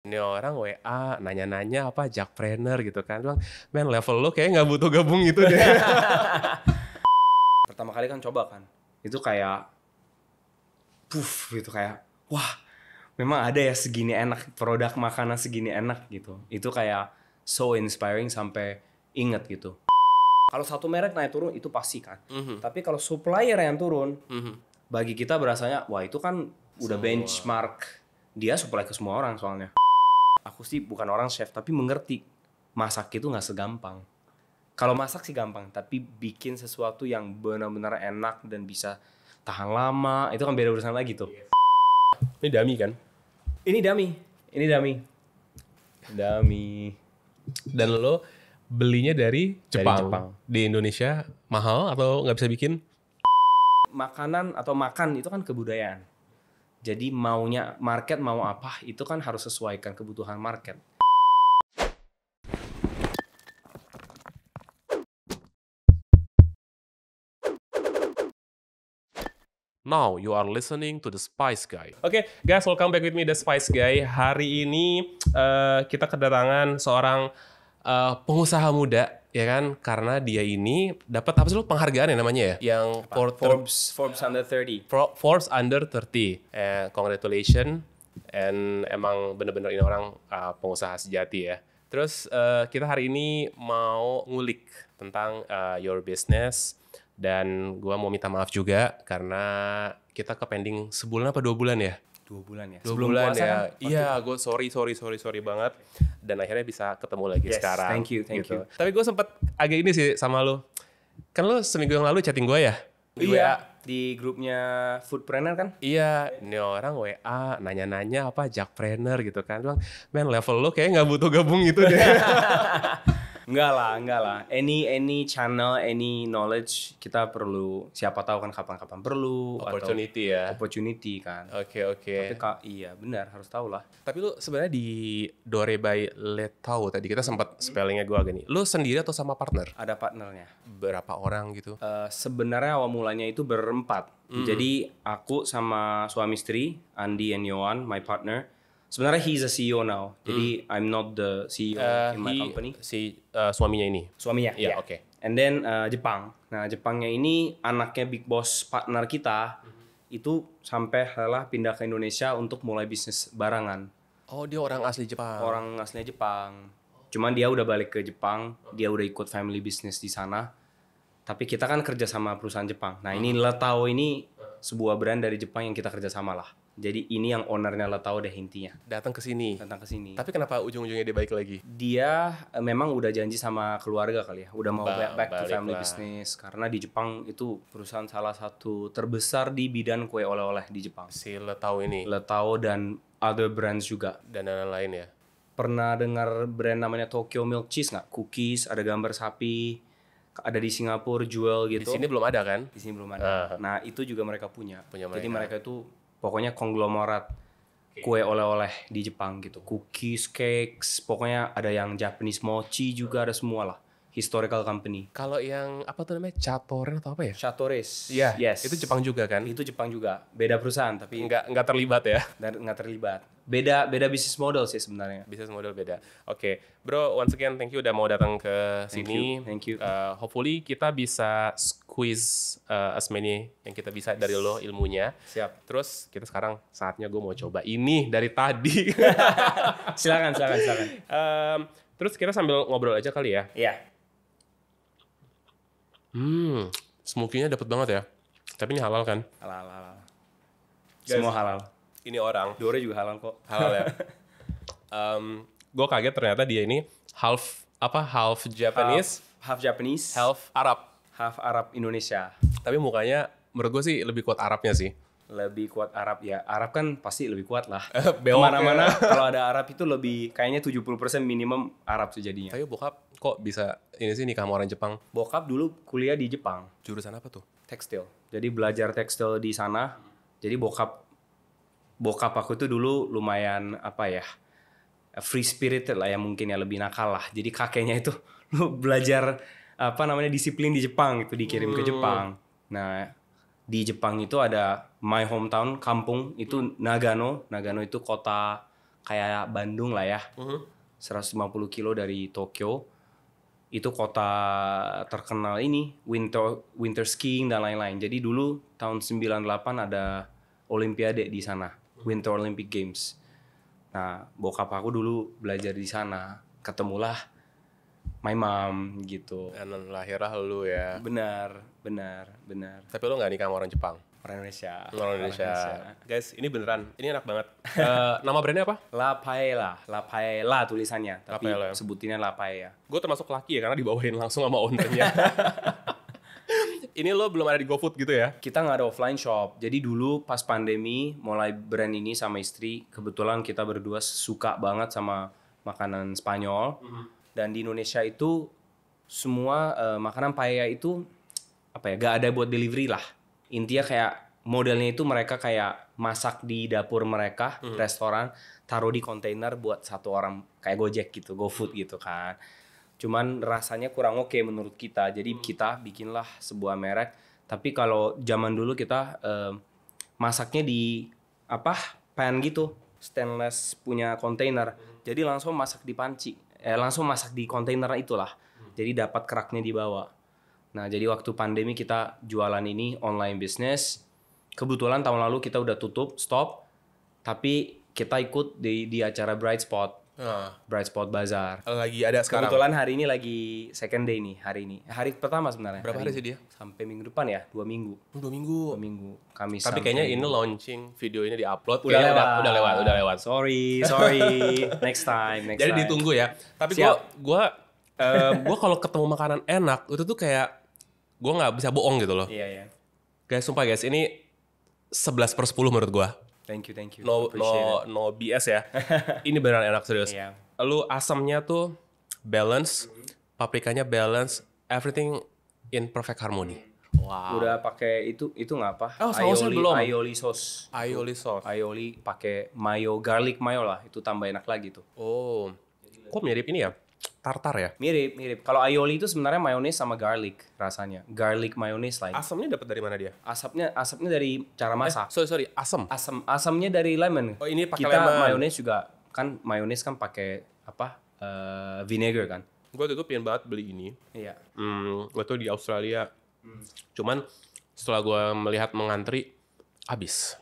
Ini orang WA nanya-nanya apa Jackpreneur gitu kan. Bilang, men level lo kayaknya nggak butuh gabung gitu deh. Pertama kali kan coba kan, itu kayak puff gitu, kayak wah memang ada ya segini enak, produk makanan segini enak gitu. Itu kayak so inspiring sampai inget gitu. Kalau satu merek naik turun itu pasti kan. Tapi kalau supplier yang turun, bagi kita berasanya wah itu kan udah benchmark. Dia supply ke semua orang soalnya. Aku sih bukan orang chef tapi mengerti masak itu nggak segampang. Kalau masak sih gampang, tapi bikin sesuatu yang benar-benar enak dan bisa tahan lama itu kan beda urusan lagi tuh. Ini dummy kan? Ini dummy. Dan lo belinya dari Jepang. Jepang. Di Indonesia mahal atau nggak bisa bikin? Makanan atau makan itu kan kebudayaan. Jadi maunya market mau apa itu kan harus sesuaikan kebutuhan market. Now you are listening to The Spice Guy. Oke, guys, welcome back with me The Spice Guy. Hari ini kita kedatangan seorang pengusaha muda, ya kan? Karena dia ini dapat apa sih lo penghargaan ya namanya ya? Yang Forbes under 30. Forbes Under 30. Congratulations. And emang bener-bener ini orang pengusaha sejati ya. Terus kita hari ini mau ngulik tentang your business. Dan gua mau minta maaf juga karena kita ke pending sebulan apa 2 bulan ya? 2 bulan ya. 2 Sebelum bulan puasa ya. kan? Iya, gue sorry banget. Dan akhirnya bisa ketemu lagi Yes, sekarang. thank you. Tapi gue sempet agak ini sih sama lo. Kan lo seminggu yang lalu chatting gue ya? Di Iya, di grupnya Foodpreneur kan? Iya, ini orang WA nanya-nanya apa Jackpreneur gitu kan. Bilang, men level lo kayaknya nggak butuh gabung gitu deh. Enggak lah. Any channel, any knowledge kita perlu. Siapa tahu kan kapan-kapan perlu. Opportunity ya. Opportunity kan. Oke. Tapi iya benar harus tahu lah. Tapi lu sebenarnya di Dore by Letau tadi kita sempat spellingnya gue agak nih. Lu sendiri atau sama partner? Ada partnernya. Berapa orang gitu? Sebenarnya awal mulanya itu berempat. Jadi aku sama suami istri, Andi and Yohan, my partner. Sebenarnya he's a CEO now. Jadi I'm not the CEO in my company. Si suaminya ini? Suaminya, Iya, ya. oke. And then Jepang. Nah, Jepangnya ini anaknya big boss partner kita. Itu sampai rela pindah ke Indonesia untuk mulai bisnis barangan. Oh, dia orang asli Jepang. Orang aslinya Jepang. Cuman dia udah balik ke Jepang. Dia udah ikut family business di sana. Tapi kita kan kerja sama perusahaan Jepang. Nah, ini Letao ini sebuah brand dari Jepang yang kita kerja sama lah. Jadi ini yang ownernya Letao deh intinya. Datang ke sini. Tapi Tapi kenapa ujung-ujungnya dia balik lagi? dia memang udah janji sama keluarga kali ya. Udah mau back to balik family lah. business. Karena di Jepang itu perusahaan salah satu terbesar di bidang kue oleh-oleh di Jepang. Si Letau ini Letao dan other brands juga. dan lain-lain ya. Pernah dengar brand namanya Tokyo Milk Cheese nggak? Cookies, ada gambar sapi. Ada di Singapura, Jewel Di gitu. sini belum ada kan? Di sini belum ada. Nah, itu juga mereka punya. Punya Jadi mereka. mereka itu pokoknya konglomerat kue oleh-oleh di Jepang gitu. Cookies, cakes, pokoknya ada yang Japanese mochi juga ada semua lah. Historical company. Kalau yang apa tuh namanya? Chatoren atau apa ya? Chateauris. Iya, Yes. itu Jepang juga kan? Itu Jepang juga. Beda perusahaan tapi Nggak terlibat ya? nggak terlibat. Beda bisnis model sih sebenarnya. Bisnis model beda. Oke, bro, once again thank you udah mau datang ke sini. Thank you. Hopefully kita bisa squeeze as many yang kita bisa dari lo ilmunya. Siap. Terus kita sekarang saatnya gue mau coba ini dari tadi. Silakan. Terus kita sambil ngobrol aja kali ya. Iya. Smoothie-nya dapet banget ya. Tapi ini halal kan? Halal. Guys. Semua halal. Ini orang. Dore juga halal kok. Halal ya. Gue kaget ternyata dia ini half Japanese, Half Japanese, half Arab. half Arab Indonesia. Tapi mukanya menurut gue sih lebih kuat Arabnya sih. Lebih kuat Arab ya. Arab kan pasti lebih kuat lah. Bewok Kemana-mana kalau ada Arab itu lebih kayaknya 70% minimum Arab sih jadinya. Tapi bokap kok bisa ini sih nikah sama orang Jepang? Bokap dulu kuliah di Jepang, Jurusan apa tuh? tekstil. Jadi belajar tekstil di sana. Jadi bokap aku tuh dulu lumayan apa ya, free spirited lah ya, mungkin ya lebih nakal lah. Jadi kakeknya itu lu belajar apa namanya disiplin di Jepang itu dikirim ke Jepang. Nah, di Jepang itu ada my hometown, kampung itu Nagano. Nagano itu kota kayak Bandung lah ya. 150 kilo dari Tokyo. Itu kota terkenal ini, winter skiing dan lain-lain. Jadi dulu tahun 98 ada Olimpiade di sana, Winter Olympic Games. Nah, bokap aku dulu belajar di sana. Ketemulah my mom gitu. Dan lahirlah lu ya. Benar. Tapi lu nggak nikah sama orang Jepang? Orang Indonesia. Orang Indonesia. Guys, ini beneran. Ini enak banget. Nama brandnya apa? La Paella tulisannya, tapi Paella. sebutinnya La Paella. Gue termasuk laki ya, karena dibawain langsung sama ownernya. Ini lo belum ada di GoFood gitu ya? Kita nggak ada offline shop, jadi dulu pas pandemi mulai brand ini sama istri, kebetulan kita berdua suka banget sama makanan Spanyol. Dan di Indonesia itu semua makanan paella itu apa ya, gak ada buat delivery lah. Intinya kayak modelnya itu mereka kayak masak di dapur mereka, restoran, taruh di kontainer buat satu orang, kayak Gojek gitu, GoFood gitu kan. Cuman rasanya kurang oke menurut kita, jadi kita bikinlah sebuah merek. Tapi kalau zaman dulu kita masaknya di pan gitu, stainless punya kontainer, jadi langsung masak di panci, langsung masak di kontainer itulah, jadi dapat keraknya di bawah. Nah, jadi waktu pandemi kita jualan ini online business. Kebetulan tahun lalu kita udah stop. Tapi kita ikut di acara Bright Spot Bazaar. Lagi ada sekarang? Kebetulan hari ini lagi second day nih, hari ini. Hari pertama sebenarnya. Berapa hari sih dia? Sampai minggu depan ya, 2 minggu. 2 minggu. 2 minggu. Kamis. Tapi kayaknya ini launching video ini di-upload. Udah lewat. Sorry. Next time. Jadi ditunggu ya. Tapi gue kalau ketemu makanan enak, itu tuh kayak gue nggak bisa bohong gitu loh. Iya. Guys, sumpah guys, ini 11/10 menurut gue. Thank you. No BS ya. Ini beneran enak, serius. Iya. Lu asamnya tuh balance, paprikanya balance, everything in perfect harmony. Wow. Udah pakai itu nggak apa? Oh, sausnya belum. Aioli sauce. Aioli pakai mayo, garlic mayo lah. Itu tambah enak lagi tuh. Oh. Kok mirip ini ya? Tartar ya? Mirip. Kalau aioli itu sebenarnya mayones sama garlic rasanya. Garlic mayones lah. Asamnya dapat dari mana dia? Asapnya dari cara masak. Sorry, asam. Asamnya dari lemon. Oh, ini pakai kita lemon. mayones juga kan, mayones kan pakai vinegar kan. Gue tuh pengen banget beli ini. Iya. Gue tuh di Australia. Cuman setelah gue melihat mengantri, habis.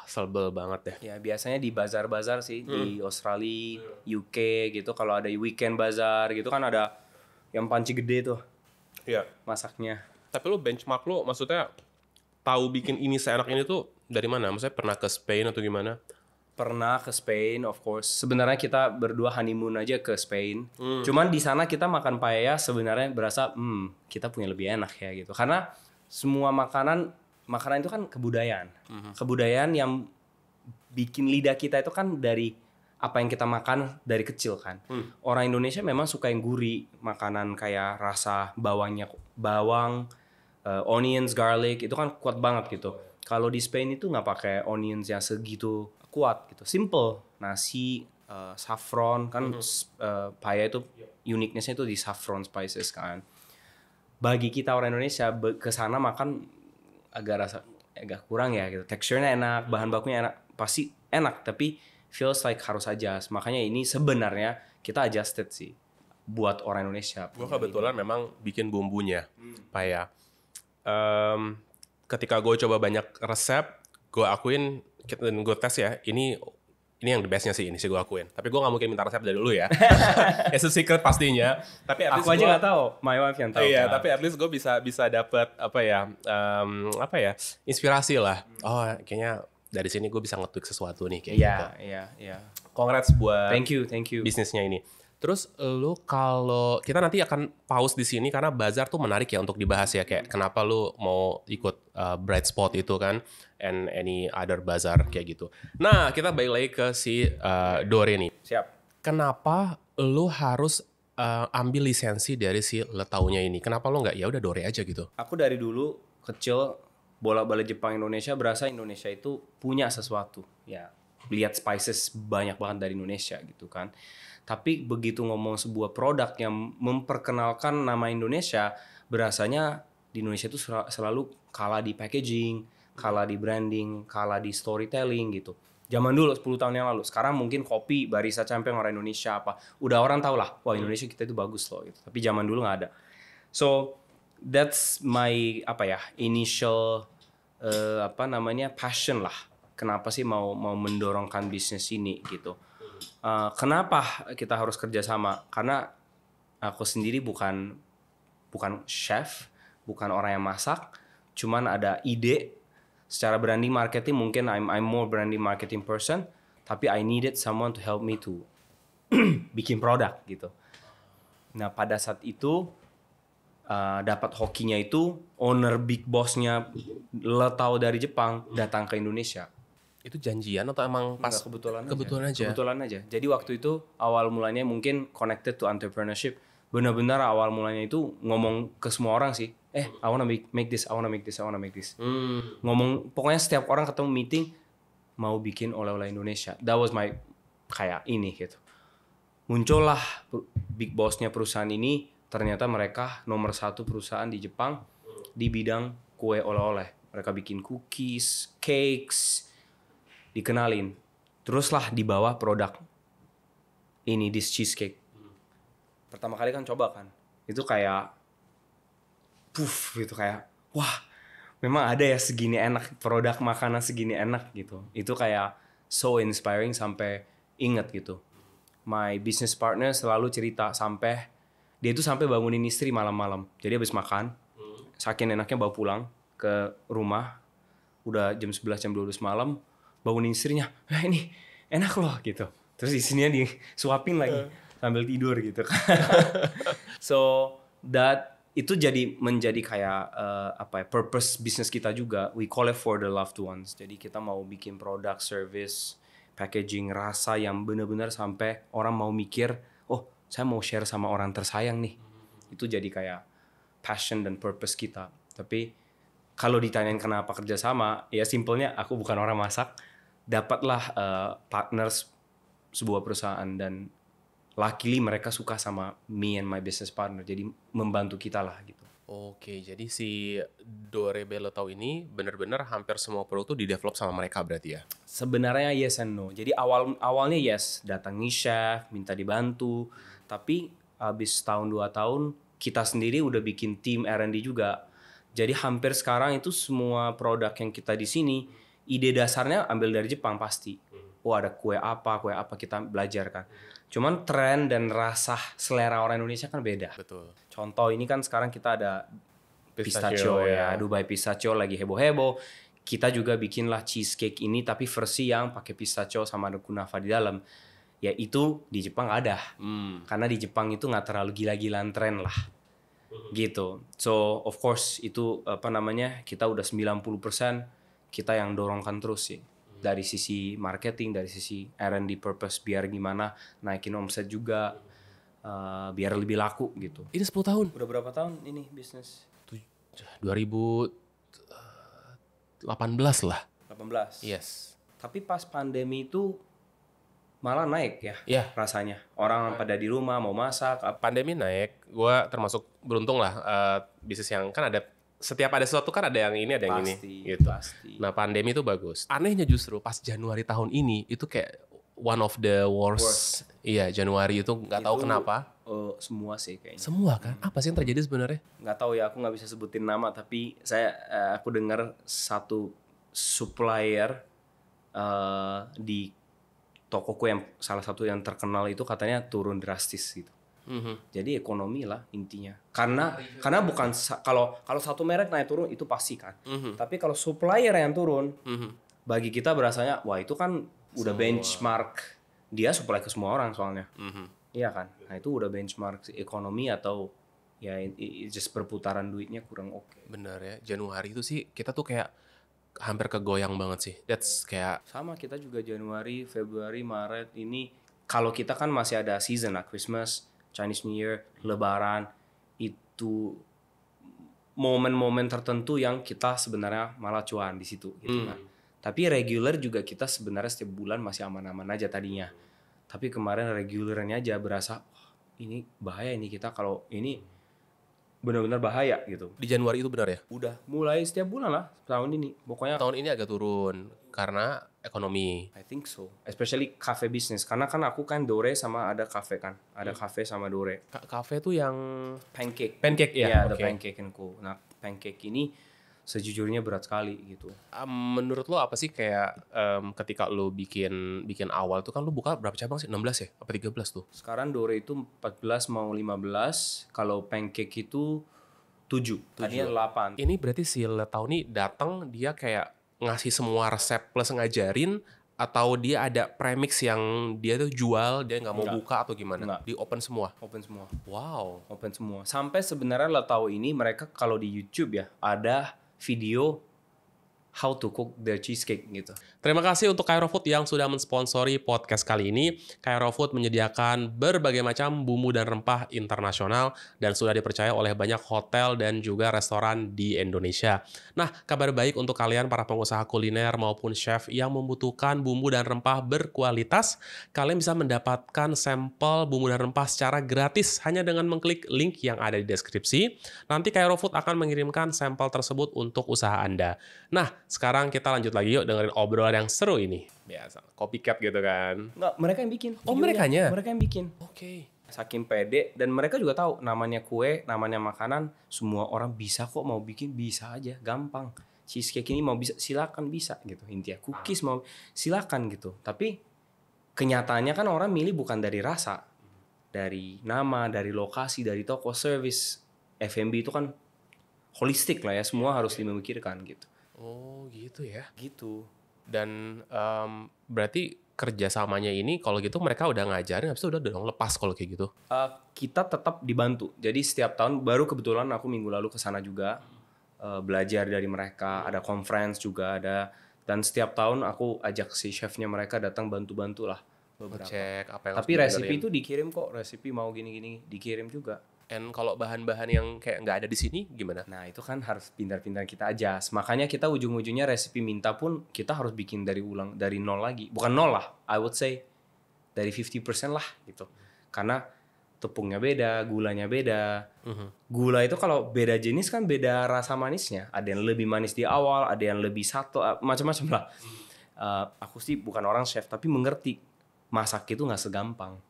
Sebel banget deh. Ya biasanya di bazar-bazar sih di Australia, UK gitu. Kalau ada weekend bazar gitu kan, ada yang panci gede tuh. Iya. Masaknya. Tapi lu benchmark lu, maksudnya tahu bikin ini seenak ini tuh dari mana? Maksudnya pernah ke Spain atau gimana? Pernah ke Spain, of course. Sebenarnya kita berdua honeymoon aja ke Spain. Cuman di sana kita makan paella sebenarnya berasa, kita punya lebih enak ya gitu. Karena semua makanan itu kan kebudayaan. Kebudayaan yang bikin lidah kita itu kan dari apa yang kita makan dari kecil kan. Orang Indonesia memang suka yang gurih, makanan kayak rasa bawang, onions, garlic, itu kan kuat banget gitu. Kalau di Spain itu nggak pakai onions yang segitu kuat gitu. Simple, nasi, saffron kan, paella itu uniqueness-nya itu di saffron spices kan. Bagi kita orang Indonesia ke sana makan agak kurang ya gitu. Teksturnya enak, bahan bakunya enak, pasti enak, tapi feels like harus adjust. Makanya ini sebenarnya kita adjusted sih buat orang Indonesia. Gue kebetulan memang bikin bumbunya paella. Ketika gue coba banyak resep, gue akuin dan gue tes ya, ini yang the bestnya sih, ini sih gue akuin. Tapi gue gak mungkin minta resep dari dulu ya. It's a secret pastinya. Tapi aku aja gak tahu, my wife yang tahu. Iya, tapi at least gue bisa dapat inspirasi lah. Oh, kayaknya dari sini gue bisa nge-tweak sesuatu nih kayak gitu. Iya. Congrats buat thank you bisnisnya ini. Terus lu kalau kita nanti akan pause di sini karena bazar tuh menarik ya untuk dibahas ya, kayak kenapa lu mau ikut Bright Spot itu kan, and any other bazar kayak gitu. Nah, kita balik lagi ke si Dore nih. Siap. Kenapa lu harus ambil lisensi dari si Letaunya ini? Kenapa lu nggak ya udah Dore aja gitu? Aku dari dulu kecil bolak-balik Jepang Indonesia, berasa Indonesia itu punya sesuatu. Ya, lihat spices banyak banget dari Indonesia gitu kan. Tapi begitu ngomong sebuah produk yang memperkenalkan nama Indonesia, berasanya di Indonesia itu selalu kalah di packaging, kalah di branding, kalah di storytelling gitu. Zaman dulu 10 tahun yang lalu. Sekarang mungkin kopi barista champion orang Indonesia apa. Udah orang tahu lah, wah Indonesia kita itu bagus loh gitu. Tapi zaman dulu nggak ada. So that's my initial passion lah. Kenapa sih mau mendorongkan bisnis ini gitu. Kenapa kita harus kerjasama? Karena aku sendiri bukan chef, bukan orang yang masak, cuman ada ide. Secara branding marketing mungkin I'm more branding marketing person, tapi I needed someone to help me to bikin produk gitu. Nah pada saat itu dapat hokinya itu owner big bossnya lo tahu dari Jepang datang ke Indonesia. Itu janjian atau emang pas Kebetulan aja? Kebetulan aja. Jadi waktu itu awal mulanya mungkin connected to entrepreneurship. Benar-benar awal mulanya itu ngomong ke semua orang sih. I wanna make this, I wanna make this. Ngomong, pokoknya setiap orang ketemu meeting mau bikin oleh-oleh Indonesia. That was my kayak ini gitu. Muncullah big bossnya perusahaan ini. Ternyata mereka nomor 1 perusahaan di Jepang di bidang kue oleh-oleh. Mereka bikin cookies, cakes, dikenalin. Teruslah dibawa produk ini, this cheesecake. Pertama kali kan coba kan. Itu kayak gitu kayak wah memang ada ya segini enak produk makanan segini enak gitu. Itu kayak so inspiring sampai inget gitu. My business partner selalu cerita sampai dia itu sampai bangunin istri malam-malam. Jadi habis makan saking enaknya bawa pulang ke rumah udah jam 11 jam 12 malam bangunin istrinya, ini enak loh gitu. Terus istrinya disuapin lagi sambil tidur gitu kan. So that itu menjadi kayak purpose bisnis kita juga. We call it for the loved ones. Jadi kita mau bikin produk, service, packaging, rasa yang benar-benar sampai orang mau mikir, oh saya mau share sama orang tersayang nih. Itu jadi kayak passion dan purpose kita. Tapi kalau ditanyain kenapa kerjasama, ya simpelnya aku bukan orang masak, dapatlah partners sebuah perusahaan dan luckily mereka suka sama me and my business partner, jadi membantu kita lah gitu. Oke, jadi si Dore Bello Tau ini benar-benar hampir semua produk tuh di-develop sama mereka berarti ya? Sebenarnya yes and no. Jadi awalnya yes, datangi chef, minta dibantu. Tapi habis tahun 2 tahun, kita sendiri udah bikin tim R&D juga. Jadi hampir sekarang itu semua produk yang kita di sini, ide dasarnya ambil dari Jepang pasti. Oh ada kue apa kita belajar kan. Cuman tren dan rasa selera orang Indonesia kan beda. Betul. Contoh ini kan sekarang kita ada pistachio ya, Dubai pistachio lagi heboh-heboh. Kita juga bikinlah cheesecake ini tapi versi yang pakai pistachio sama ada kunafa di dalam. Ya itu di Jepang ada. Karena di Jepang itu nggak terlalu gila-gilaan tren lah. Gitu. So of course itu kita udah 90% kita yang dorongkan terus sih. Dari sisi marketing, dari sisi R&D purpose biar gimana naikin omset juga biar lebih laku gitu. Ini 10 tahun? Udah berapa tahun ini bisnis? 2018 lah. 18? Yes. Tapi pas pandemi itu malah naik ya rasanya. Orang pada di rumah mau masak. Pandemi naik, gue termasuk beruntung lah. Bisnis yang kan ada, setiap ada sesuatu kan ada yang ini, ada yang ini. Gitu. Pasti. Nah pandemi itu bagus. Anehnya justru pas Januari tahun ini, itu kayak one of the worst. Iya Januari itu nggak tahu kenapa. Semua sih kayaknya. Semua kan? Apa sih yang terjadi sebenarnya? Nggak tahu ya, aku nggak bisa sebutin nama. Tapi aku dengar satu supplier di toko kue yang salah satu yang terkenal itu katanya turun drastis gitu. Jadi ekonomi lah intinya. Karena bukan kalau satu merek naik turun itu pasti kan. Tapi kalau supplier yang turun, bagi kita berasanya wah itu kan udah benchmark. Dia supply ke semua orang soalnya. Iya kan. Nah itu udah benchmark ekonomi atau ya just perputaran duitnya kurang oke. Bener ya. Januari itu sih kita tuh kayak hampir kegoyang banget sih. That's kayak sama kita juga Januari, Februari, Maret ini kalau kita kan masih ada season lah, Christmas, Chinese New Year, Lebaran, itu momen-momen tertentu yang kita sebenarnya malah cuan di situ gitu kan. Tapi regular juga kita sebenarnya setiap bulan masih aman-aman aja tadinya. Tapi kemarin regulernya aja berasa ini bahaya ini kita kalau ini benar-benar bahaya gitu. Di Januari itu benar ya? Udah mulai setiap bulan lah tahun ini. Pokoknya Tahun ini agak turun karena ekonomi. I think so. Especially cafe business. Karena kan aku kan Dore sama ada cafe kan. Ada cafe sama Dore. Kafe tuh yang Pancake. pancake ya? Iya, ada Oke. pancake and co. Nah, pancake ini sejujurnya berat sekali gitu. Menurut lo apa sih kayak ketika lo bikin awal tuh kan lo buka berapa cabang sih? 16 ya? Apa 13 tuh? Sekarang Dore itu 14 mau 15. Kalau pancake itu 7. Tadinya 8. Ini berarti si Letau nih datang dia kayak ngasih semua resep plus ngajarin, atau dia ada premix yang dia tuh jual, dia nggak mau Enggak. buka atau gimana? Enggak. Di open semua? Open semua. Wow. Open semua. Sampai sebenarnya lo tahu ini mereka kalau di YouTube ya ada video how to cook the cheesecake gitu. Terima kasih untuk Kairo Food yang sudah mensponsori podcast kali ini. Kairo Food menyediakan berbagai macam bumbu dan rempah internasional dan sudah dipercaya oleh banyak hotel dan juga restoran di Indonesia. Nah, kabar baik untuk kalian para pengusaha kuliner maupun chef yang membutuhkan bumbu dan rempah berkualitas. Kalian bisa mendapatkan sampel bumbu dan rempah secara gratis hanya dengan mengklik link yang ada di deskripsi. Nanti Kairo Food akan mengirimkan sampel tersebut untuk usaha Anda. Nah, sekarang kita lanjut lagi yuk dengerin obrolan yang seru ini. Biasa, copycat gitu kan. Enggak, mereka yang bikin. Oh, videonya. merekanya? Mereka yang bikin. Oke. Saking pede dan mereka juga tahu namanya kue, namanya makanan, semua orang bisa kok mau bikin bisa aja, gampang. Cheesecake ini mau bisa silakan bisa gitu. Intinya cookies mau silakan gitu. Tapi kenyataannya kan orang milih bukan dari rasa, dari nama, dari lokasi, dari toko service. F&B itu kan holistik lah ya, semua harus dimikirkan gitu. Oh, gitu ya. Gitu. Dan berarti kerjasamanya ini kalau gitu mereka udah ngajarin, habis itu udah dong lepas kalau kayak gitu. Kita tetap dibantu. Jadi setiap tahun, baru kebetulan aku minggu lalu ke sana juga belajar dari mereka. Ada conference juga ada. Dan setiap tahun aku ajak si chefnya mereka datang bantu-bantu lah beberapa. Cek apa yang Tapi harus resipi dibenerin. itu dikirim kok. Resipi mau gini-gini dikirim juga. And kalau bahan-bahan yang kayak nggak ada di sini gimana? Nah itu kan harus pintar-pintar kita adjust. Makanya kita ujung-ujungnya resipi minta pun kita harus bikin dari ulang, dari nol lagi. Bukan nol lah, I would say dari 50% lah gitu. Karena tepungnya beda, gulanya beda. Gula itu kalau beda jenis kan beda rasa manisnya. Ada yang lebih manis di awal, ada yang lebih satu, macam-macam lah. Aku sih bukan orang chef, tapi mengerti masak itu nggak segampang.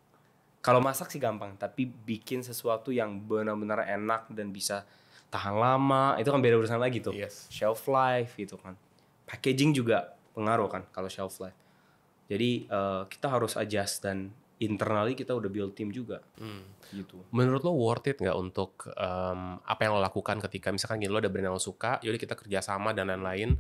Kalau masak sih gampang, tapi bikin sesuatu yang benar-benar enak dan bisa tahan lama, itu kan beda urusan lagi tuh. Yes. Shelf life gitu kan. Packaging juga pengaruh kan kalau shelf life. Jadi kita harus adjust dan internally kita udah build tim juga. Gitu. Menurut lo worth it nggak untuk apa yang lo lakukan ketika misalkan gini, lo ada brand yang lo suka, yaudah kita kerjasama dan lain-lain.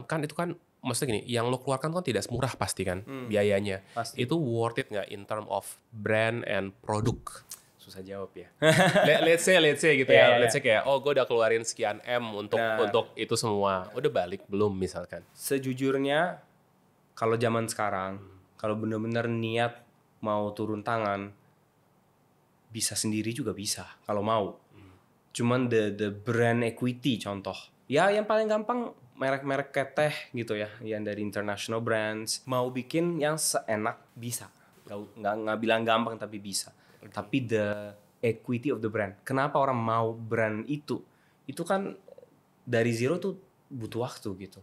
Kan itu kan maksudnya gini, yang lo keluarkan kan tidak semurah pasti kan biayanya. Pasti. Itu worth it nggak in term of brand and produk? Susah jawab ya. Let's say gitu Iya, ya. iya, Let's say kayak, oh gue udah keluarin sekian M untuk Nah. untuk itu semua. Udah balik belum misalkan? Sejujurnya kalau zaman sekarang, kalau bener-bener niat mau turun tangan, bisa sendiri juga bisa kalau mau. Cuman the brand equity contoh. Ya yang paling gampang merek-merek kayak teh gitu ya, yang dari international brands. Mau bikin yang seenak bisa. Nggak bilang gampang tapi bisa. Tapi the equity of the brand. Kenapa orang mau brand itu? Itu kan dari zero tuh butuh waktu gitu.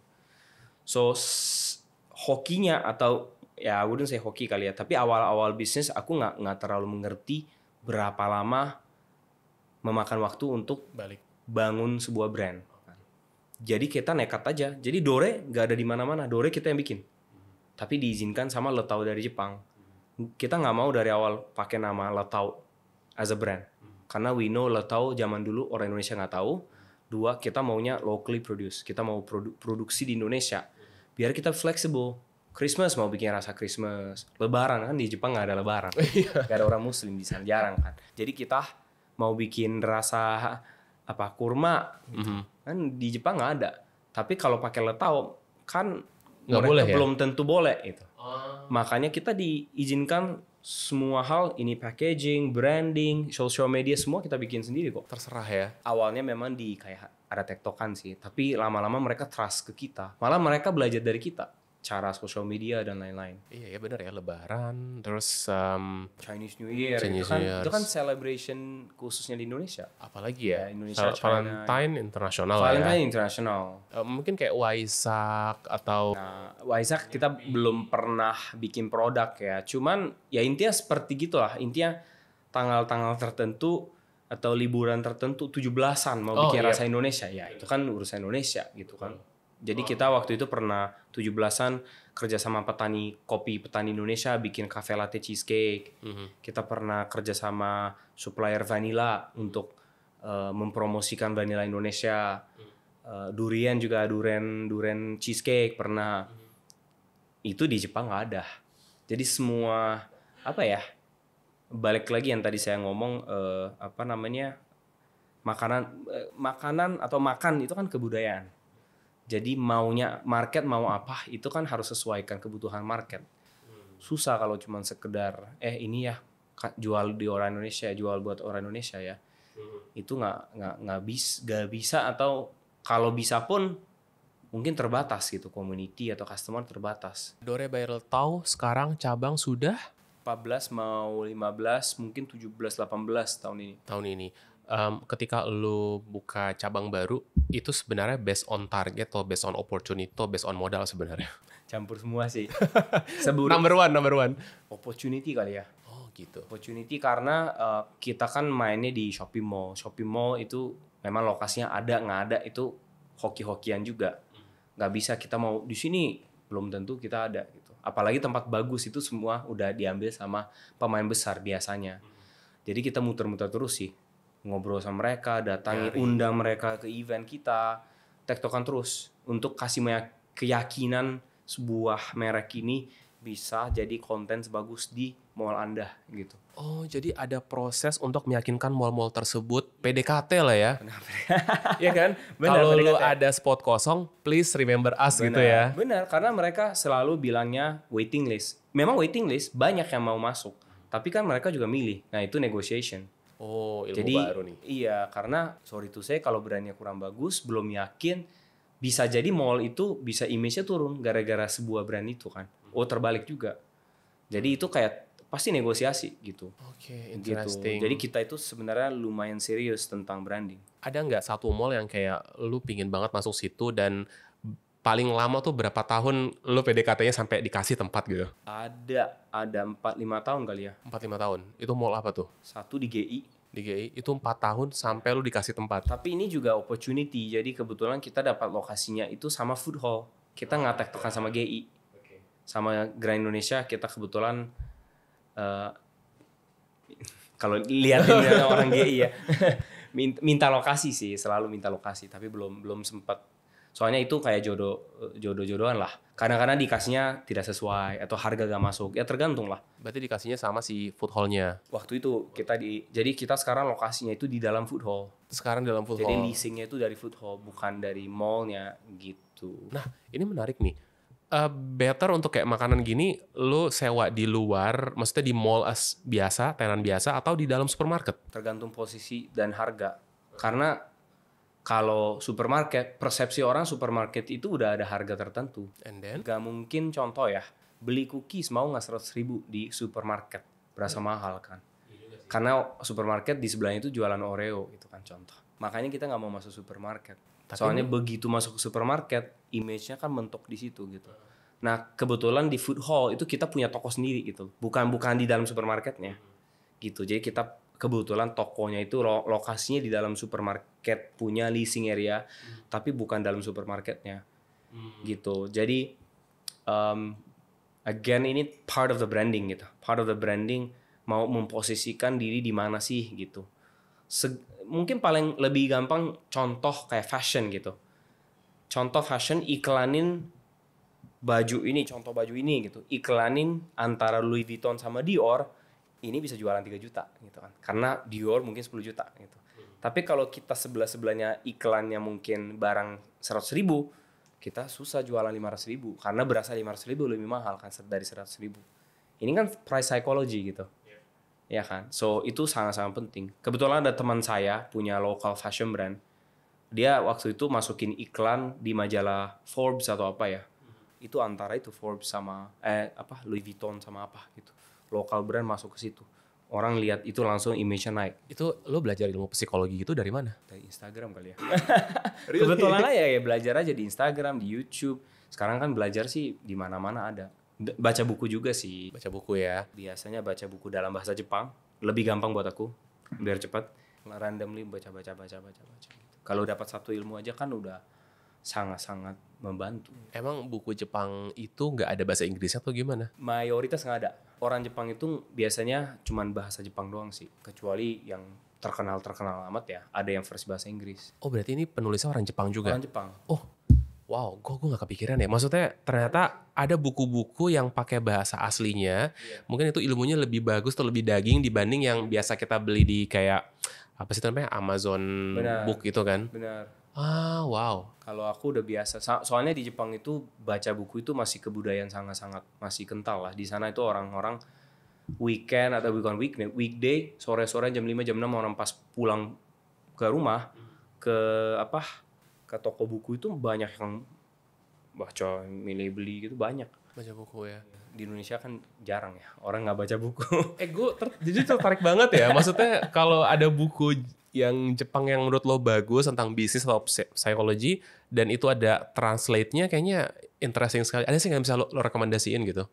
So hokinya atau ya I wouldn't say hoki kali ya, tapi awal-awal bisnis aku nggak terlalu mengerti berapa lama memakan waktu untuk Balik. bangun sebuah brand. Jadi kita nekat aja. Jadi Dore nggak ada di mana-mana. Dore kita yang bikin. Tapi diizinkan sama Letau dari Jepang. Kita nggak mau dari awal pakai nama Letau as a brand. Karena we know Letau zaman dulu orang Indonesia nggak tahu. Dua, kita maunya locally produce. Kita mau produksi di Indonesia. Biar kita flexible. Christmas mau bikin rasa Christmas. Lebaran kan di Jepang nggak ada Lebaran. Nggak ada orang Muslim di sana, jarang kan. Jadi kita mau bikin rasa kurma gitu. Kan di Jepang nggak ada. Tapi kalau pakai Letau kan Nggak mereka boleh ya? belum tentu boleh itu. Makanya kita diizinkan semua hal ini, packaging, branding, social media semua kita bikin sendiri kok. Terserah ya. Awalnya memang kayak ada tektokan sih, tapi lama-lama mereka trust ke kita. Malah mereka belajar dari kita. cara social media dan lain-lain. Iya ya benar ya, Lebaran, terus Chinese New Year Chinese New Year. itu kan celebration khususnya di Indonesia. apalagi ya, Ya, Indonesia, China. Valentine internasional lah ya. Valentine internasional. Mungkin kayak Waisak atau Nah, Waisak kita belum pernah bikin produk ya. Cuman ya intinya seperti gitulah. Intinya tanggal-tanggal tertentu atau liburan tertentu 17-an mau bikin iya. rasa Indonesia. Ya itu kan urusan Indonesia gitu kan. Jadi kita waktu itu pernah 17-an kerja sama petani kopi petani Indonesia bikin cafe latte cheesecake. Kita pernah kerja sama supplier vanilla untuk mempromosikan vanilla Indonesia. Durian juga durian cheesecake pernah. Itu di Jepang nggak ada. Jadi semua apa ya? Balik lagi yang tadi saya ngomong makanan atau makan itu kan kebudayaan. Jadi maunya market mau apa itu kan harus sesuaikan kebutuhan market. Susah kalau cuma sekedar ini ya jual di orang Indonesia, jual buat orang Indonesia ya. Itu nggak bisa atau kalau bisa pun mungkin terbatas gitu, community atau customer terbatas. Dore Barrel Tau sekarang cabang sudah 14 mau 15 mungkin 17 18 tahun ini. Ketika lu buka cabang baru, itu sebenarnya based on target atau based on opportunity atau based on modal sebenarnya? Campur semua sih. Number one. Opportunity kali ya. Oh gitu. Opportunity karena kita kan mainnya di Shopee Mall. Shopee Mall itu memang lokasinya ada nggak ada itu hoki-hokian juga. Nggak bisa kita mau di sini belum tentu kita ada gitu. Apalagi tempat bagus itu semua udah diambil sama pemain besar biasanya. Jadi kita muter-muter terus sih. Ngobrol sama mereka, undang mereka ke event kita, tektokan terus untuk kasih keyakinan sebuah merek ini bisa jadi konten sebagus di mall Anda gitu. Oh, jadi ada proses untuk meyakinkan mall-mall tersebut, PDKT lah ya. Iya kan? Kalau lu ada spot kosong, please remember us gitu ya. Benar, karena mereka selalu bilangnya waiting list. Memang waiting list banyak yang mau masuk, tapi kan mereka juga milih. Nah, itu negotiation. Oh, ilmu Jadi, baru nih. Iya, karena sorry to say kalau brandnya kurang bagus, belum yakin, bisa jadi mall itu bisa image-nya turun gara-gara sebuah brand itu kan. Oh, terbalik juga. Jadi itu kayak pasti negosiasi gitu. Oke, interesting. Gitu. Jadi kita itu sebenarnya lumayan serius tentang branding. Ada nggak satu mall yang kayak lu pingin banget masuk situ dan paling lama tuh berapa tahun lu PDKT-nya sampai dikasih tempat gitu? Ada 4-5 tahun kali ya. 4-5 tahun. Itu mall apa tuh? Satu di GI. Di GI itu 4 tahun sampai lu dikasih tempat. Tapi ini juga opportunity. Jadi kebetulan kita dapat lokasinya itu sama food hall. Kita nggak tektokan sama GI. Sama Grand Indonesia kita kebetulan kalau liatin orang GI ya minta lokasi sih, selalu minta lokasi, tapi belum sempat. Soalnya itu kayak jodoh-jodohan lah. Kadang-kadang dikasihnya tidak sesuai atau harga gak masuk. Ya tergantung lah. Berarti dikasihnya sama si food hall-nya. Waktu itu jadi kita sekarang lokasinya itu di dalam food hall. Sekarang dalam food hall. Jadi leasingnya itu dari food hall, bukan dari mallnya gitu. Nah, ini menarik nih. Better untuk kayak makanan gini, lu sewa di luar, maksudnya di mall biasa, tenan biasa, atau di dalam supermarket? Tergantung posisi dan harga. Karena kalau supermarket, persepsi orang supermarket itu udah ada harga tertentu. And then? Gak mungkin contoh ya, beli cookies mau nggak 100.000 di supermarket, berasa mahal kan. Karena supermarket di sebelahnya itu jualan Oreo, itu kan contoh. Makanya kita nggak mau masuk supermarket. Soalnya begitu masuk ke supermarket, image-nya kan mentok di situ gitu. Nah kebetulan di food hall itu kita punya toko sendiri gitu, bukan di dalam supermarketnya gitu. Jadi kita kebetulan tokonya itu lokasinya di dalam supermarket, punya leasing area, tapi bukan dalam supermarketnya gitu. Jadi again ini part of the branding gitu, part of the branding mau memposisikan diri di mana sih gitu. Mungkin paling lebih gampang contoh kayak fashion gitu. Contoh fashion iklanin baju ini, contoh baju ini gitu. Iklanin antara Louis Vuitton sama Dior, ini bisa jualan 3 juta gitu kan. Karena Dior mungkin 10 juta gitu. Tapi kalau kita sebelah-sebelahnya iklannya mungkin barang 100.000, kita susah jualan 500.000 karena berasa 500.000 lebih mahal kan dari 100.000. Ini kan price psychology gitu. Ya kan, so itu sangat-sangat penting. Kebetulan ada teman saya punya local fashion brand. Dia waktu itu masukin iklan di majalah Forbes atau apa ya. itu antara itu Forbes sama Louis Vuitton sama apa gitu. Lokal brand masuk ke situ. Orang lihat itu langsung image-nya naik. Itu lo belajar ilmu psikologi gitu dari mana? Dari Instagram kali ya. Kebetulan aja ya belajar aja di Instagram, di YouTube. Sekarang kan belajar sih di mana-mana ada. Baca buku juga sih. Baca buku ya. Biasanya baca buku dalam bahasa Jepang. Lebih gampang buat aku, biar cepat. Randomly baca gitu. Kalau dapat satu ilmu aja kan udah sangat-sangat membantu. Emang buku Jepang itu nggak ada bahasa Inggrisnya atau gimana? Mayoritas nggak ada. Orang Jepang itu biasanya cuman bahasa Jepang doang sih. Kecuali yang terkenal amat ya. Ada yang versi bahasa Inggris. Oh berarti ini penulisnya orang Jepang juga? Orang Jepang. Oh, wow, gue nggak kepikiran ya. Maksudnya ternyata ada buku-buku yang pakai bahasa aslinya. Mungkin itu ilmunya lebih bagus atau lebih daging dibanding yang biasa kita beli di kayak apa sih namanya Amazon Book itu kan? Benar. Ah, wow. Kalau aku udah biasa. Soalnya di Jepang itu baca buku itu masih kebudayaan sangat-sangat masih kental lah. Di sana itu orang-orang weekend atau bukan weekday sore-sore jam 5 jam 6 orang pas pulang ke rumah ke toko buku itu banyak yang baca, milih beli gitu banyak. Baca buku ya. Di Indonesia kan jarang ya orang nggak baca buku. Gue jadi tertarik banget ya. Maksudnya kalau ada buku yang Jepang yang menurut lo bagus tentang bisnis atau psikologi dan itu ada translate-nya kayaknya interesting sekali. Ada sih nggak bisa lo rekomendasiin gitu?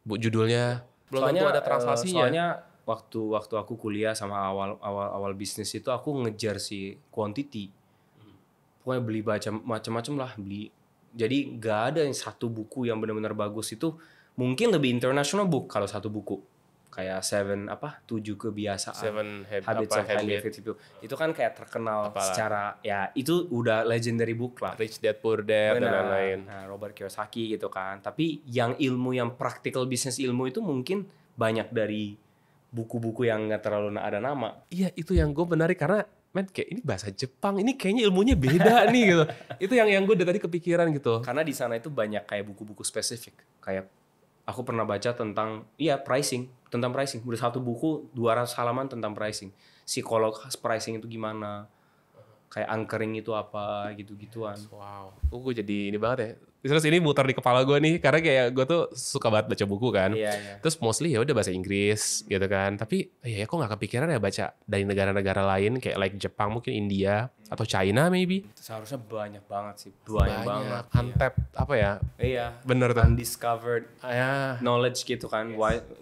Bu judulnya belum tentu ada translasinya. Soalnya waktu aku kuliah sama awal bisnis itu aku ngejar si quantity. Pokoknya beli baca macam-macam lah beli. Jadi nggak ada yang satu buku yang benar-benar bagus itu. Mungkin lebih international book kalau satu buku. Kayak 7 kebiasaan. Habits of Highly Effective People. Itu kan kayak terkenal secara ya itu udah legendary book lah. Rich Dad Poor Dad dan lain-lain. Nah, Robert Kiyosaki gitu kan. Tapi yang ilmu yang practical business ilmu itu mungkin banyak dari buku-buku yang nggak terlalu ada nama. Iya, itu yang gue menarik karena men kayak ini bahasa Jepang, ini kayaknya ilmunya beda nih gitu. Itu yang gue dari tadi kepikiran gitu. Karena di sana itu banyak kayak buku-buku spesifik. Kayak aku pernah baca tentang tentang pricing. Udah satu buku 200 halaman tentang pricing. Psikolog pricing itu gimana? Kayak anchoring itu apa gitu-gituan. Wow, gue jadi ini banget ya. Terus ini muter di kepala gue nih karena kayak gue tuh suka banget baca buku kan. Iya. Terus mostly ya udah bahasa Inggris gitu kan. Tapi ya kok nggak kepikiran ya baca dari negara-negara lain kayak like Jepang mungkin India atau China maybe. Seharusnya banyak banget sih. Banyak banget. Untapped apa ya? Iya. Bener tuh. Undiscovered knowledge gitu kan.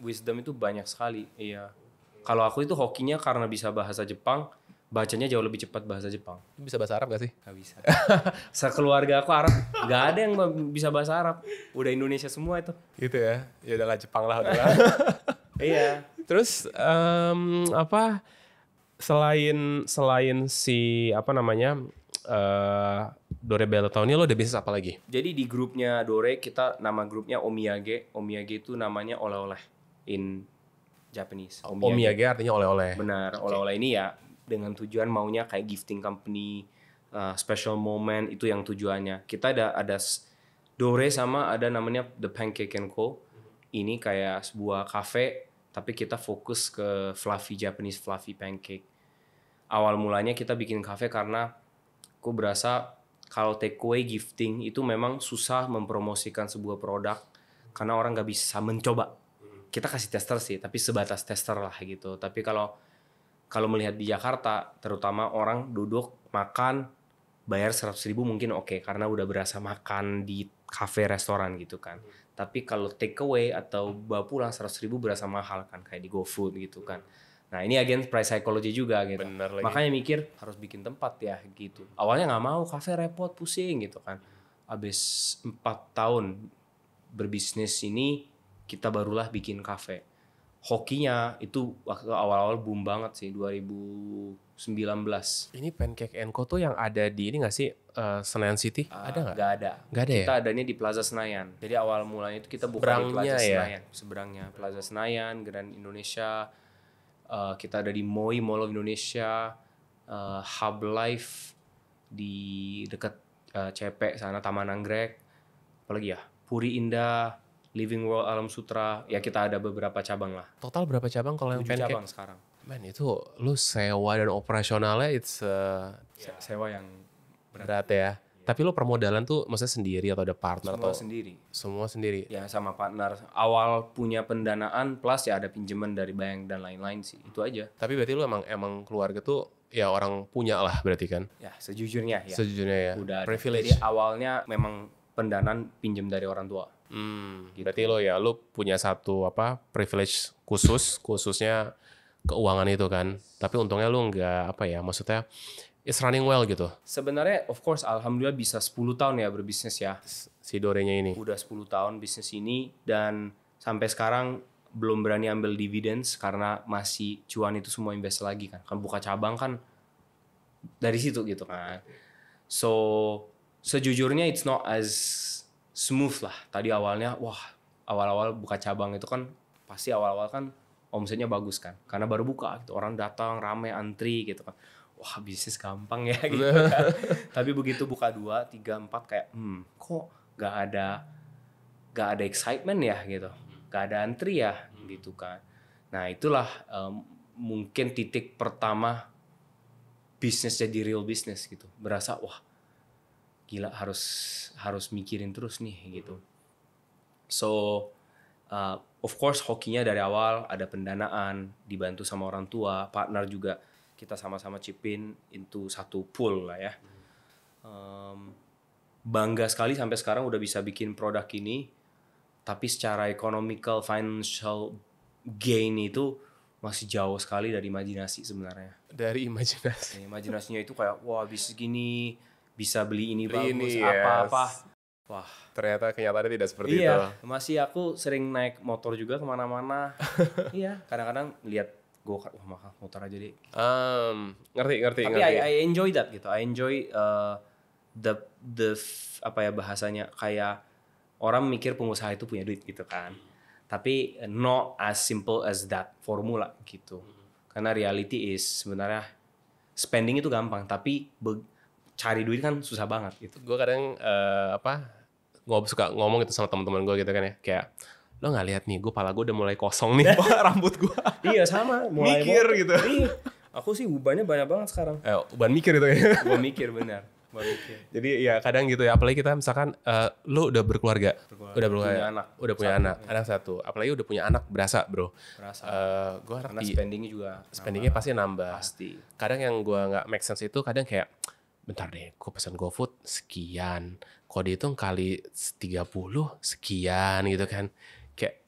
Wisdom itu banyak sekali. Iya. Kalau aku itu hokinya karena bisa bahasa Jepang, bacanya jauh lebih cepat bahasa Jepang. Bisa bahasa Arab gak sih? Gak bisa. Sekeluarga aku Arab, gak ada yang bisa bahasa Arab. Udah Indonesia semua itu. Gitu ya. Ya udahlah Jepang lah udahlah. Iya. Terus selain si apa namanya Dore Bello tahun ini lo ada bisnis apa lagi? Jadi di grupnya Dore kita nama grupnya Omiyage. Omiyage itu namanya oleh-oleh in Japanese. Omiyage artinya oleh-oleh. Benar. Oleh-oleh ini ya dengan tujuan maunya kayak gifting company, special moment itu yang tujuannya. Kita ada Dore sama ada namanya The Pancake & Co. Ini kayak sebuah cafe tapi kita fokus ke Japanese fluffy pancake. Awal mulanya kita bikin cafe karena aku berasa kalau takeaway gifting itu memang susah mempromosikan sebuah produk karena orang nggak bisa mencoba. Kita kasih tester sih, tapi sebatas tester lah gitu. Tapi kalau melihat di Jakarta, terutama orang duduk makan bayar 100.000 mungkin oke karena udah berasa makan di kafe restoran gitu kan. Tapi kalau take away atau bawa pulang 100.000 berasa mahal kan kayak di GoFood gitu kan. Nah ini again price psychology juga gitu. Bener lagi. Makanya mikir harus bikin tempat ya gitu. Awalnya nggak mau kafe repot pusing gitu kan. Abis 4 tahun berbisnis ini kita barulah bikin kafe. Hokinya itu waktu awal-awal boom banget sih 2019. Ini Pancake & Co tuh yang ada di ini nggak sih Senayan City? Ada nggak? Nggak ada. Nggak ada Kita ya? adanya di Plaza Senayan. Jadi awal mulanya itu kita buka di Seberangnya Plaza ya? Senayan. Seberangnya Plaza Senayan, Grand Indonesia. Kita ada di MOI Mall of Indonesia, Hub Life di dekat CP sana Taman Anggrek. Apalagi ya? Puri Indah, Living World Alam Sutra. Ya kita ada beberapa cabang lah. Total berapa cabang kalau yang 7 Pancake? cabang sekarang. Man itu lu sewa dan operasionalnya it's Sewa yang berat ya. Tapi lo permodalan tuh maksudnya sendiri atau ada partner Semua atau sendiri. semua sendiri? Ya sama partner. Awal punya pendanaan plus ya ada pinjaman dari bank dan lain-lain sih. Itu aja. Tapi berarti lo emang keluarga tuh ya orang punya lah berarti kan? Ya sejujurnya ya. Sejujurnya ya. Udah ada. Privilege. Jadi awalnya memang pendanaan pinjam dari orang tua. Berarti lo punya satu privilege khususnya keuangan itu kan. Tapi untungnya lo nggak maksudnya it's running well gitu. Sebenarnya of course alhamdulillah bisa 10 tahun ya berbisnis ya. Si Dorenya ini. Udah 10 tahun bisnis ini dan sampai sekarang belum berani ambil dividends karena masih cuan itu semua invest lagi kan. Kan buka cabang kan dari situ gitu kan. So sejujurnya it's not as smooth lah. Tadi awalnya awal-awal buka cabang itu kan pasti awal-awal kan omsetnya bagus kan. Karena baru buka gitu. Orang datang rame antri gitu kan. Wah bisnis gampang ya gitu kan. Tapi begitu buka 2, 3, 4 kayak kok gak ada excitement ya gitu. Gak ada antri ya gitu kan. Nah itulah mungkin titik pertama bisnis jadi real business gitu. Berasa wah gila harus mikirin terus nih gitu. So of course hokinya dari awal ada pendanaan, dibantu sama orang tua, partner juga kita sama-sama chip in into satu pool lah ya. Bangga sekali sampai sekarang udah bisa bikin produk ini, tapi secara economical, financial gain itu masih jauh sekali dari imajinasi sebenarnya. Dari imajinasi. Imajinasinya itu kayak wah bisa gini, bisa beli ini Beli bagus, ini, apa-apa. yes. Wah. Ternyata kenyataannya tidak seperti itu. Iya, masih aku sering naik motor juga kemana-mana. Iya, kadang-kadang lihat go-kart, wah motor aja deh. Ngerti. Tapi I enjoy that gitu. I enjoy the bahasanya kayak orang mikir pengusaha itu punya duit gitu kan. Tapi not as simple as that formula gitu. Karena reality is sebenarnya spending itu gampang, tapi cari duit kan susah banget gitu. Gue kadang suka ngomong itu sama teman-teman gue gitu kan ya, kayak lo nggak lihat nih, pala gue udah mulai kosong nih, rambut gue. Iya sama, mulai mikir gitu. Iya. Aku sih ubannya banyak banget sekarang. Uban mikir itu ya. Gue mikir benar. Jadi ya kadang gitu ya, apalagi kita misalkan lo udah berkeluarga, udah punya anak, anak satu, apalagi udah punya anak berasa bro. Gue karena ngerti. Spendingnya pasti nambah. Pasti. Kadang yang gue nggak make sense itu kadang kayak bentar deh, gue pesan GoFood sekian, kok dihitung kali 30 sekian gitu kan. Kayak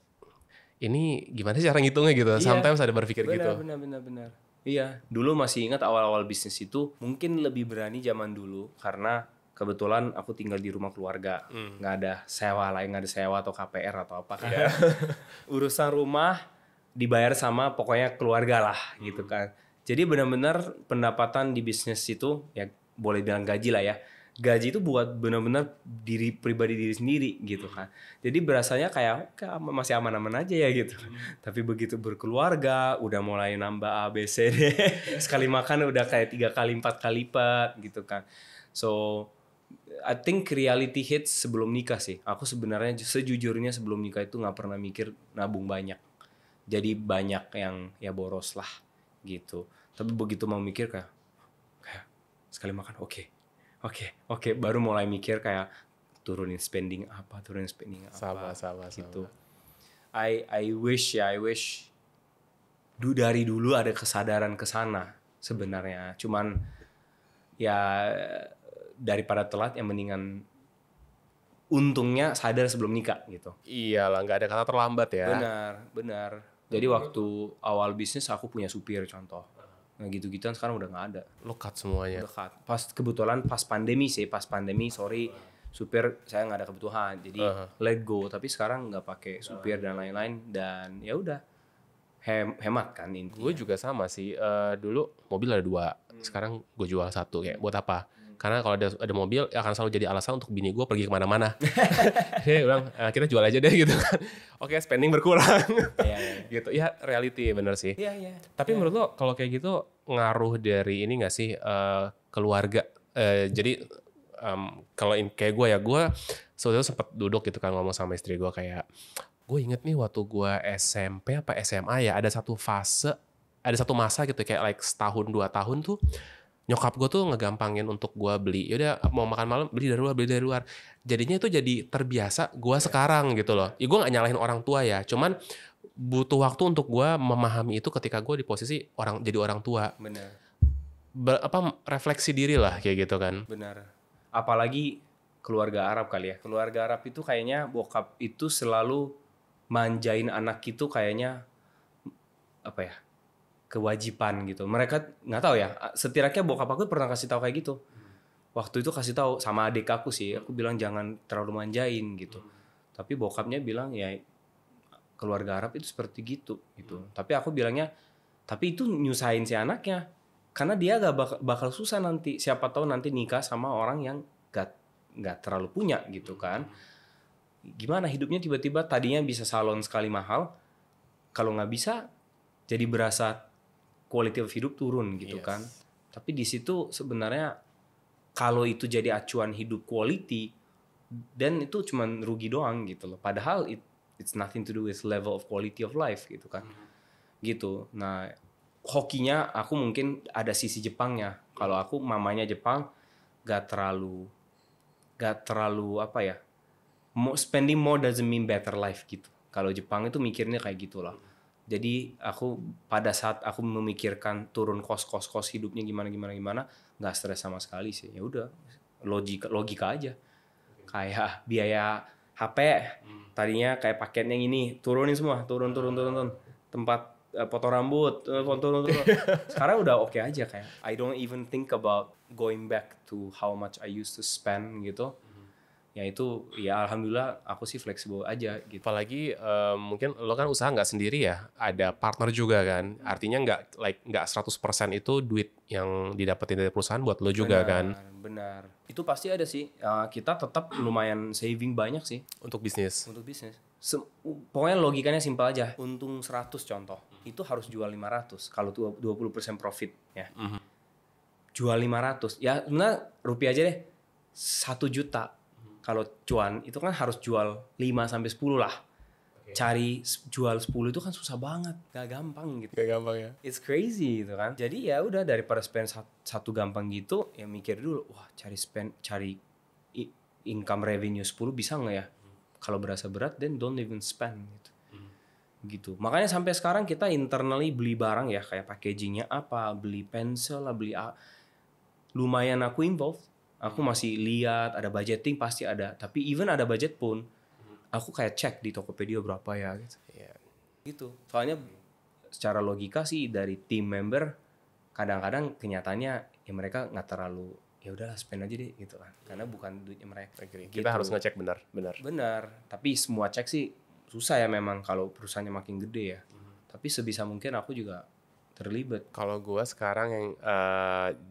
ini gimana sih cara ngitungnya gitu. Iya, sometimes ada berpikir gitu. Benar. Iya, dulu masih ingat awal-awal bisnis itu mungkin lebih berani zaman dulu karena kebetulan aku tinggal di rumah keluarga. Nggak ada sewa atau KPR atau apa kan. Yeah. Urusan rumah dibayar sama pokoknya keluarga lah gitu kan. Jadi benar-benar pendapatan di bisnis itu ya boleh bilang gaji lah ya. Gaji itu buat benar-benar pribadi diri sendiri gitu kan. Jadi berasanya kayak masih aman-aman aja ya gitu. Tapi begitu berkeluarga udah mulai nambah A, B, C, D. Sekali makan udah kayak 3 kali 4 kali lipat gitu kan. So I think reality hits sebelum nikah sih. Aku sebenarnya sejujurnya sebelum nikah itu nggak pernah mikir nabung banyak. Jadi banyak yang ya boros lah gitu. Tapi begitu mau mikir kayak sekali makan Oke, baru mulai mikir kayak turunin spending apa sama gitu. I wish dari dulu ada kesadaran ke sana sebenarnya. Cuman ya daripada telat yang mendingan untungnya sadar sebelum nikah gitu. Iyalah, nggak ada kata terlambat ya. Benar. Jadi waktu awal bisnis aku punya supir contoh. Nah gitu-gituan sekarang udah nggak ada. Lo cut semuanya. Udah cut. Kebetulan pas pandemi sorry supir saya nggak ada kebutuhan jadi let go. Tapi sekarang nggak pakai supir dan lain-lain dan ya udah hemat kan intinya. Gue juga sama sih. Dulu mobil ada 2, sekarang gue jual 1 kayak buat apa? Karena kalau ada mobil akan selalu jadi alasan untuk bini gue pergi kemana-mana. Jadi bilang kita jual aja deh gitu kan. Oke, spending berkurang. Iya. Gitu ya, reality bener sih. Iya. Tapi menurut lo kalau kayak gitu ngaruh dari ini nggak sih keluarga? Jadi kalau kayak gue sebetulnya sempat duduk gitu kan ngomong sama istri gue kayak, gue inget nih waktu gue SMP apa SMA ya ada satu masa gitu kayak like setahun 2 tahun tuh nyokap gue tuh ngegampangin untuk gue beli, yaudah mau makan malam beli dari luar. Jadinya itu jadi terbiasa gue sekarang gitu loh. Ya gue nggak nyalahin orang tua ya, cuman butuh waktu untuk gue memahami itu ketika gue di posisi jadi orang tua. Benar. Refleksi diri lah kayak gitu kan. Benar. Apalagi keluarga Arab kali ya. Keluarga Arab itu kayaknya bokap itu selalu manjain anak itu kayaknya apa ya? Kewajiban gitu. Mereka nggak tahu ya. Setidaknya bokap aku pernah kasih tahu kayak gitu. Waktu itu kasih tahu sama adik aku sih. Aku bilang jangan terlalu manjain gitu. Tapi bokapnya bilang ya keluarga Arab itu seperti gitu gitu. Tapi aku bilangnya tapi itu nyusahin si anaknya. Karena dia gak bakal susah nanti. Siapa tahu nanti nikah sama orang yang gak terlalu punya gitu kan. Gimana hidupnya tiba-tiba tadinya bisa salon sekali mahal. Kalau nggak bisa jadi berasa quality of hidup turun gitu kan. Tapi di situ sebenarnya kalau itu jadi acuan hidup quality, dan itu cuman rugi doang gitu loh. Padahal it's nothing to do with level of quality of life gitu kan. Gitu. Nah, hokinya aku mungkin ada sisi Jepangnya. Kalau aku mamanya Jepang gak terlalu apa ya. Spending more doesn't mean better life gitu. Kalau Jepang itu mikirnya kayak gitulah. Jadi aku pada saat aku memikirkan turun kos hidupnya gimana nggak stres sama sekali sih. Ya udah logika aja. Kayak biaya HP tadinya kayak paketnya ini turunin semua turun. Tempat potong rambut turun. Sekarang udah oke aja kayak I don't even think about going back to how much I used to spend gitu. Ya itu ya alhamdulillah aku sih fleksibel aja gitu. Apalagi mungkin lo kan usaha nggak sendiri ya, ada partner juga kan. Artinya nggak 100% itu duit yang didapetin dari perusahaan buat lo juga kan. Benar. Itu pasti ada sih. Kita tetap lumayan saving banyak sih untuk bisnis. Pokoknya logikanya simpel aja. Untung 100 contoh, itu harus jual 500 kalau 20% profit ya. Jual 500. Ya sebenarnya rupiah aja deh. 1 juta. Kalau cuan itu kan harus jual 5 sampai 10 lah. Cari jual 10 itu kan susah banget, gak gampang gitu. Gak gampang ya. It's crazy gitu kan. Jadi ya udah daripada spend satu gampang gitu, ya mikir dulu, wah cari income revenue 10 bisa nggak ya? Kalau berasa berat, then don't even spend gitu. Gitu. Makanya sampai sekarang kita internally beli barang ya, kayak packagingnya apa, beli pensil lah, lumayan aku involved. Aku masih lihat, ada budgeting pasti ada. Tapi even ada budget pun, aku kayak cek di Tokopedia berapa ya gitu. Gitu. Soalnya secara logika sih dari team member, kadang-kadang kenyataannya ya mereka nggak terlalu, ya udahlah spend aja deh gitu kan. Karena bukan duitnya mereka. Gitu. Kita harus ngecek benar. Benar. Tapi semua cek sih susah ya memang kalau perusahaannya makin gede ya. Tapi sebisa mungkin aku juga terlibat. Kalau gue sekarang yang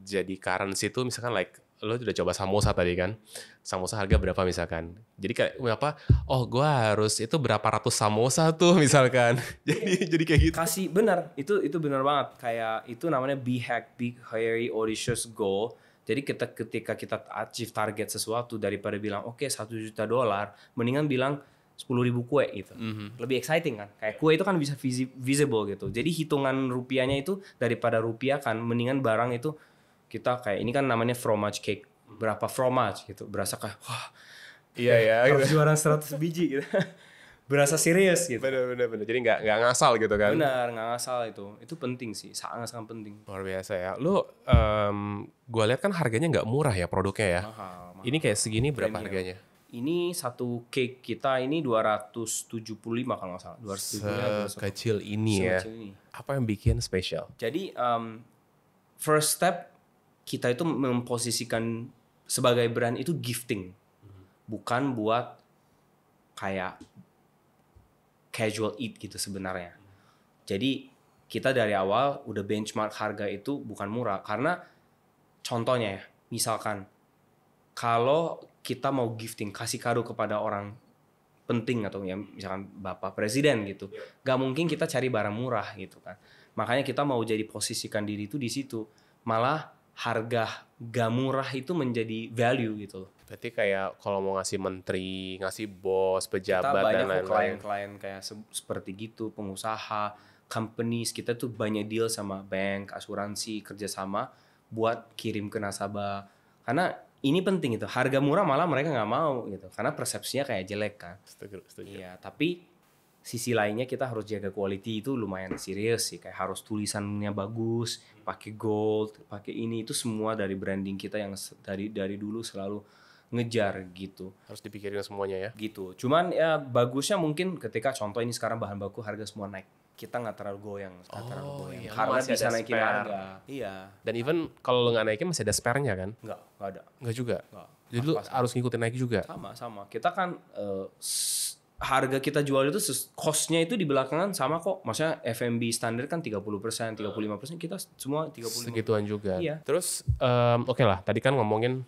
jadi currency itu misalkan lo udah coba samosa tadi kan, samosa harga berapa misalkan, jadi kayak apa, oh gue harus itu berapa ratus samosa tuh misalkan. jadi kayak gitu. Kasih benar, itu benar banget, kayak itu namanya big hairy audacious goal. Jadi ketika kita achieve target sesuatu, daripada bilang oke, $1 juta, mendingan bilang 10.000 kue gitu. Lebih exciting kan, kayak kue itu kan bisa visible gitu. Jadi hitungan rupiahnya itu daripada rupiah kan, mendingan barang itu kita kayak ini kan namanya fromage cake, berapa fromage gitu, berasa kayak wah iya ya harus jualan 100 biji gitu. Berasa serius gitu. Bener. Jadi nggak ngasal gitu kan. Benar, nggak ngasal, itu penting sih, sangat penting. Luar biasa ya. Lu gue lihat kan harganya nggak murah ya produknya ya. Mahal. Ini kayak segini berapa harganya? Ini satu cake kita ini 275 kalau nggak salah. 275. Sekecil ini ya. Apa yang bikin spesial? Jadi first step kita itu memposisikan sebagai brand itu gifting, bukan buat kayak casual eat gitu sebenarnya. Jadi kita dari awal udah benchmark harga itu bukan murah, karena contohnya ya, misalkan kalau kita mau gifting, kasih kado kepada orang penting atau ya misalkan Bapak Presiden gitu, gak mungkin kita cari barang murah gitu kan. Makanya kita mau jadi posisikan diri itu di situ, malah harga gak murah itu menjadi value gitu loh. Berarti kayak kalau mau ngasih menteri, ngasih bos, pejabat kita dan lain-lain. Klien-klien kayak seperti gitu, pengusaha, companies, kita tuh banyak deal sama bank, asuransi, kerjasama buat kirim ke nasabah. Karena ini penting itu. Harga murah malah mereka nggak mau gitu. Karena persepsinya kayak jelek kan. Setuju. Iya, tapi sisi lainnya kita harus jaga quality itu lumayan serius sih. Kayak harus tulisannya bagus, pakai gold, pakai ini itu semua dari branding kita yang dari dulu selalu ngejar gitu. Harus dipikirin semuanya ya. Gitu. Cuman ya bagusnya mungkin ketika contoh ini sekarang bahan baku harga semua naik. Kita nggak terlalu goyang, iya, karena masih bisa ada naikin spare. harga. Iya. Dan even kalau lo nggak naikin masih ada spare-nya kan? Nggak ada. Nggak juga. Nggak. Jadi lo harus ngikutin naik juga. Sama. Kita kan harga kita jual itu cost-nya itu di belakangan sama kok. Maksudnya FMB standar kan 30%, 35%, kita semua 35%. Segituan juga. Iya. Terus oke lah, tadi kan ngomongin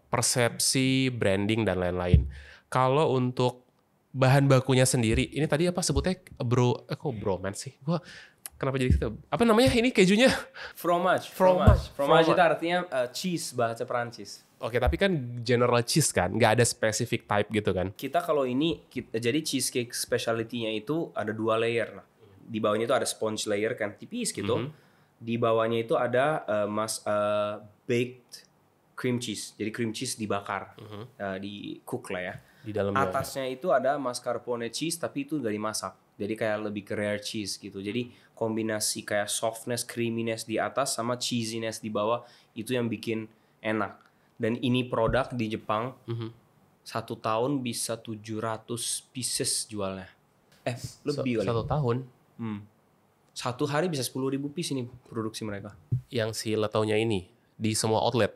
persepsi, branding dan lain-lain. Kalau untuk bahan bakunya sendiri, ini tadi apa sebutnya kok bromance sih? Gua kenapa jadi gitu? Apa namanya ini kejunya? Fromage itu artinya cheese bahasa Perancis. Oke, tapi kan general cheese kan, nggak ada specific type gitu kan? Kita kalau ini jadi cheesecake specialty-nya itu ada 2 layer lah. Di bawahnya itu ada sponge layer kan tipis gitu. Di bawahnya itu ada baked cream cheese. Jadi cream cheese dibakar, di cook lah ya. Di dalamnya. Atasnya itu ada mascarpone cheese tapi itu dari masak. Jadi kayak lebih ke rare cheese gitu. Jadi kombinasi kayak softness, creaminess di atas sama cheesiness di bawah itu yang bikin enak. Dan ini produk di Jepang 1 tahun bisa 700 pieces jualnya. Lebih kali. 1 tahun. 1 hari bisa 10.000 piece ini produksi mereka. Yang si letaunya ini di semua outlet.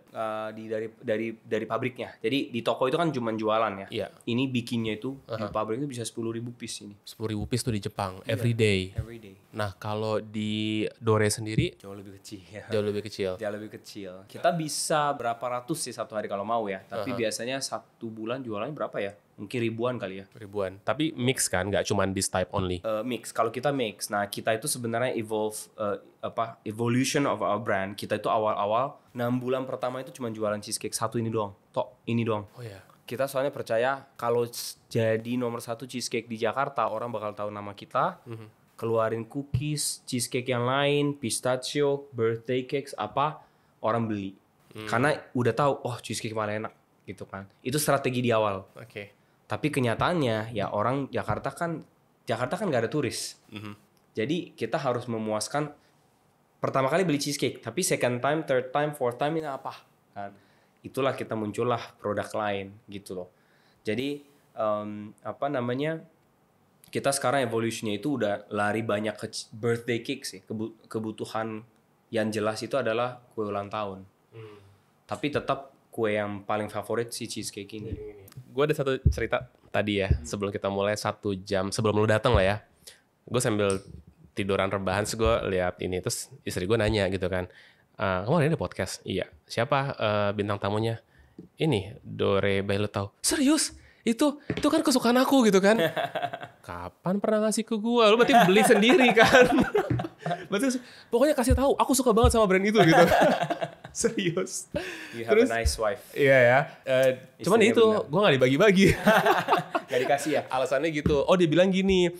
Dari pabriknya. Jadi di toko itu kan cuma jualan ya. Iya. Ini bikinnya itu di pabrik itu bisa 10.000 piece ini. 10.000 piece tuh di Jepang every day. Every day. Nah, kalau di Dore sendiri Jauh lebih kecil ya. jauh lebih kecil. Jauh lebih kecil. Kita bisa berapa ratus sih 1 hari kalau mau ya. Tapi biasanya 1 bulan jualannya berapa ya? Mungkin ribuan kali ya. Ribuan. Tapi mix kan, nggak cuma this type only. Mix. Kalau kita mix, nah kita itu sebenarnya evolution of our brand. Kita itu awal-awal 6 bulan pertama itu cuma jualan cheesecake 1 ini doang. Ini doang. Oh ya. Kita soalnya percaya kalau jadi nomor 1 cheesecake di Jakarta, orang bakal tahu nama kita. Keluarin cookies, cheesecake yang lain, pistachio, birthday cakes, apa orang beli. Karena udah tahu, oh cheesecake malah enak gitu kan. Itu strategi di awal. Oke. Tapi kenyataannya ya orang Jakarta kan nggak ada turis. Jadi kita harus memuaskan pertama kali beli cheesecake, tapi second time, third time, fourth time ini apa? Kan? Itulah kita muncullah produk lain gitu loh. Jadi kita sekarang evolutionnya itu udah lari banyak ke birthday cake sih. Kebutuhan yang jelas itu adalah kue ulang tahun. Tapi tetap kue yang paling favorit si cheesecake ini. Gue ada satu cerita tadi ya, sebelum kita mulai 1 jam sebelum lu datang lah ya. Gue sambil tiduran rebahan, gue lihat ini, terus istri gue nanya gitu kan, kamu hari ini ada podcast? Iya. Siapa bintang tamunya? Ini Dore by Letau. Serius? Itu kan kesukaan aku gitu kan. Kapan pernah ngasih ke gue? Lu berarti beli sendiri kan. Berarti pokoknya kasih tahu, aku suka banget sama brand itu gitu. Serius. You have a nice wife. Iya ya. Cuman Istrinya itu gue gak dibagi-bagi. Gak dikasih ya? Alasannya gitu. Oh dia bilang gini,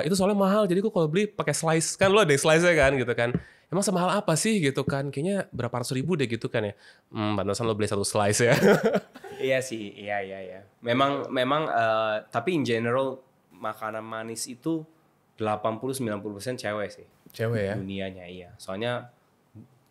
itu soalnya mahal. Jadi gue kalau beli pakai slice kan, lo ada slice-nya kan gitu kan. Emang semahal apa sih gitu kan? Kayaknya berapa ratus ribu deh gitu kan ya. Pantesan lo beli 1 slice ya. Iya sih, iya. Memang tapi in general makanan manis itu 80-90% cewek sih. Cewek ya? Dunianya iya. Soalnya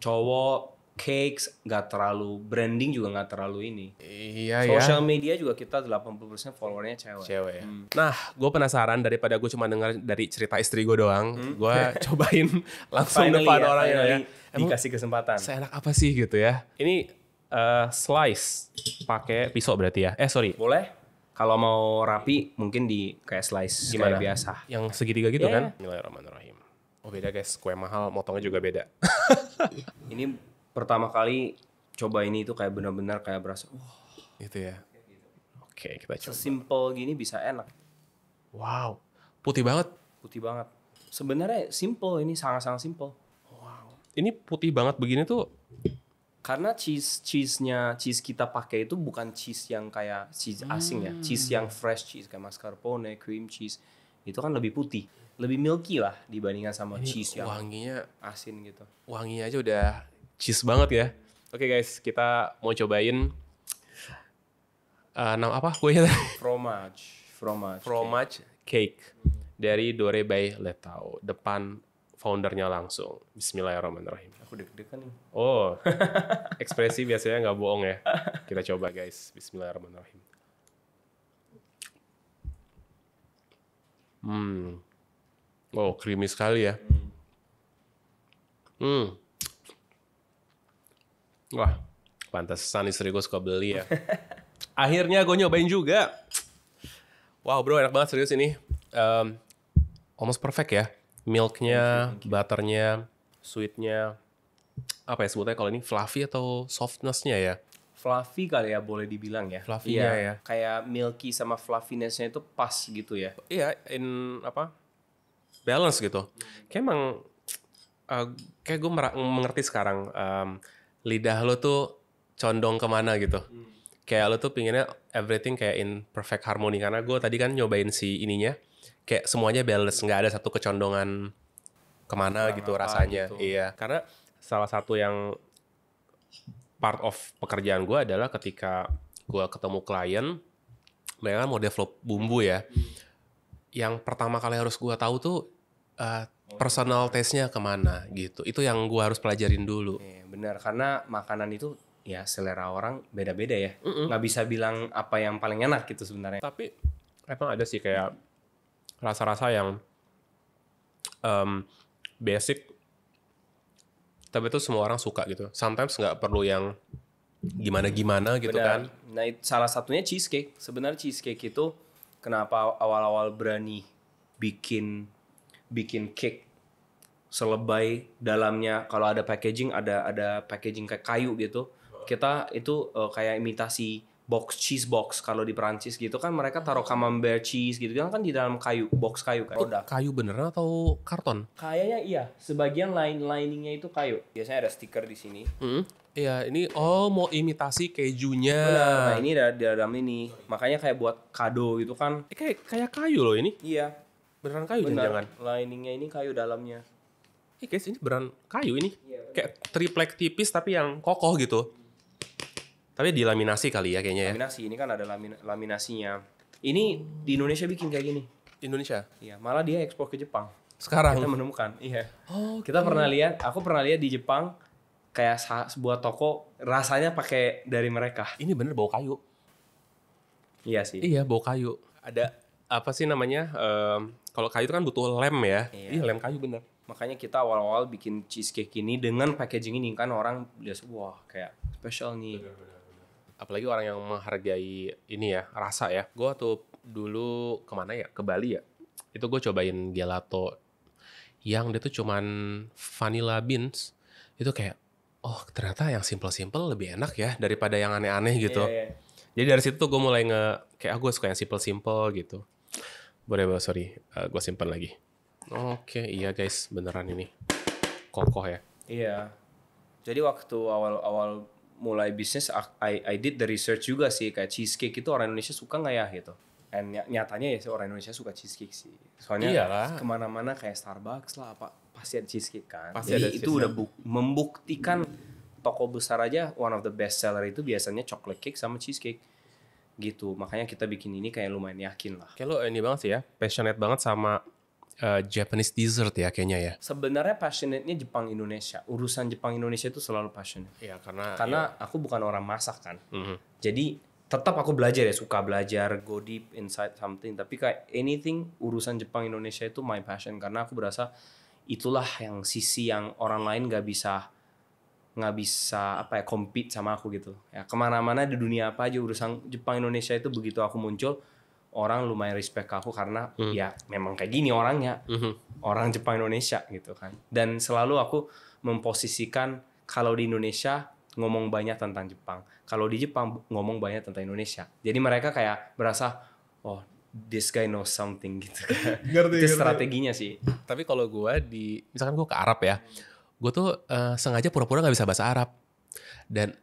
cowok cakes nggak terlalu, branding juga nggak terlalu ini. Iya Social ya. media juga kita 80% followernya cewek. Cewek ya. Nah, gue penasaran daripada gue cuma dengar dari cerita istri gue doang, gue cobain langsung depan orang ya. Emang Dikasih kesempatan. seenak apa sih gitu ya? Ini slice pakai pisau berarti ya? Sorry. Boleh. Kalau mau rapi mungkin di kayak slice Gimana? kayak biasa. Yang segitiga gitu Iya. kan? Bismillahirrahmanirrahim. Oh beda guys, kue mahal motongnya juga beda. Ini pertama kali coba ini itu kayak benar-benar kayak berasa, Gitu ya. Oke, kita coba. sesimpel gini bisa enak. Wow, putih banget. Putih banget. Sebenarnya simple, ini sangat-sangat simple. Ini putih banget begini tuh. Karena cheese kita pakai itu bukan cheese yang kayak cheese asing ya. Cheese yang fresh cheese kayak mascarpone, cream cheese. Itu kan lebih putih, lebih milky lah dibandingkan sama cheese yang Wanginya, asin gitu. wanginya aja udah cheese banget ya. Oke guys, kita mau cobain nama apa kuenya tadi? Fromage cake dari Dore by Letao. Depan foundernya langsung. Bismillahirrahmanirrahim. Aku deg-degan nih. Oh, ekspresi biasanya nggak bohong ya. Kita coba guys. Bismillahirrahmanirrahim. Oh, creamy sekali ya. Wah, pantesan istri gue suka beli ya. Akhirnya gue nyobain juga. Wow bro, enak banget serius ini. Almost perfect ya. Milknya, butternya, sweetnya. Apa ya sebutnya kalau ini fluffy atau softness-nya ya? Fluffy kali ya boleh dibilang ya. Fluffy-nya ya. Kayak milky sama fluffiness-nya itu pas gitu ya. Iya, balance gitu. Kayak emang kayak gue mengerti sekarang lidah lo tuh condong kemana gitu. Kayak lo tuh pinginnya everything kayak in perfect harmony. Karena gue tadi kan nyobain si ininya, kayak semuanya balance, nggak ada satu kecondongan kemana gitu rasanya. Gitu. Iya, karena salah satu yang part of pekerjaan gue adalah ketika gue ketemu klien, mereka kan mau develop bumbu ya. Yang pertama kali harus gue tahu tuh personal taste-nya kemana gitu. Itu yang gue harus pelajarin dulu. Iya, benar, karena makanan itu ya selera orang beda-beda ya. Nggak bisa bilang apa yang paling enak gitu sebenarnya. Tapi emang ada sih kayak rasa-rasa yang basic, tapi itu semua orang suka gitu. Sometimes nggak perlu yang gimana-gimana gitu. Benar. Kan. Nah, salah satunya cheesecake. Sebenarnya cheesecake itu kenapa awal-awal berani bikin cake selebay dalamnya, kalau ada packaging ada packaging kayak kayu gitu. Kita itu kayak imitasi cheese box kalau di Perancis gitu kan, mereka taruh camembert cheese gitu kan di dalam box kayu kan. Kayu beneran atau karton? Kayaknya iya, sebagian liningnya itu kayu. Biasanya ada stiker di sini. Iya, ini mau imitasi kejunya. Benar, nah ini di dalam ini. Makanya kayak buat kado gitu kan. Kayak kayu loh ini. Iya. Beneran kayu Benar. jangan. Liningnya ini kayu dalamnya. Guys, ini beneran kayu ini. Kayak triplek tipis tapi yang kokoh gitu. Tapi dilaminasi kali ya kayaknya ya. Laminasi, ini kan ada laminasinya. Ini di Indonesia bikin kayak gini. Indonesia. Iya, malah dia ekspor ke Jepang. Sekarang. Kita menemukan, iya. Kita pernah lihat, aku pernah lihat di Jepang kayak sebuah toko rasanya pakai dari mereka. Ini bener bau kayu. Iya sih. Iya, bau kayu. Ada apa sih namanya? Kalau kayu itu kan butuh lem ya. Iya, lem kayu bener. Makanya kita awal-awal bikin cheesecake ini dengan packaging ini kan orang lihat, wah kayak spesial nih. Apalagi orang yang menghargai ini ya, rasa ya. Gue tuh dulu kemana ya? Ke Bali ya. Itu gue cobain gelato yang dia tuh cuman vanilla beans. Itu kayak, oh ternyata yang simple-simple lebih enak ya daripada yang aneh-aneh gitu. Iya. Jadi dari situ tuh gue mulai kayak gue suka yang simple-simple gitu. Boleh, sorry, gue simpan lagi. Oke, iya guys, beneran ini kokoh ya. Iya. Jadi waktu awal mulai bisnis, I did the research juga sih, kayak cheesecake itu orang Indonesia suka nggak ya gitu. Dan nyatanya ya orang Indonesia suka cheesecake sih. Soalnya Iyalah. kemana-mana kayak Starbucks lah apa pasti ada cheesecake kan. Pasti jadi ada itu udah membuktikan toko besar aja one of the best seller itu biasanya chocolate cake sama cheesecake gitu. Makanya kita bikin ini kayak lumayan yakin lah. Kayak lo ini banget sih ya, passionate banget sama Japanese dessert ya kayaknya ya. Sebenarnya passionate-nya Jepang Indonesia. Urusan Jepang Indonesia itu selalu passionate. Iya, karena Aku bukan orang masak kan. Jadi tetap aku belajar ya, suka belajar, go deep inside something. Tapi kayak anything urusan Jepang Indonesia itu my passion, karena aku berasa itulah yang sisi yang orang lain nggak bisa apa ya compete sama aku gitu. Ya kemana-mana di dunia apa aja urusan Jepang Indonesia itu begitu aku muncul, orang lumayan respect ke aku karena ya memang kayak gini orangnya. Orang Jepang Indonesia gitu kan. Dan selalu aku memposisikan kalau di Indonesia ngomong banyak tentang Jepang. Kalau di Jepang ngomong banyak tentang Indonesia. Jadi mereka kayak berasa, oh this guy knows something gitu. Itu strateginya sih. Tapi kalau gue misalkan gue ke Arab ya, gue tuh sengaja pura-pura nggak bisa bahasa Arab. Dan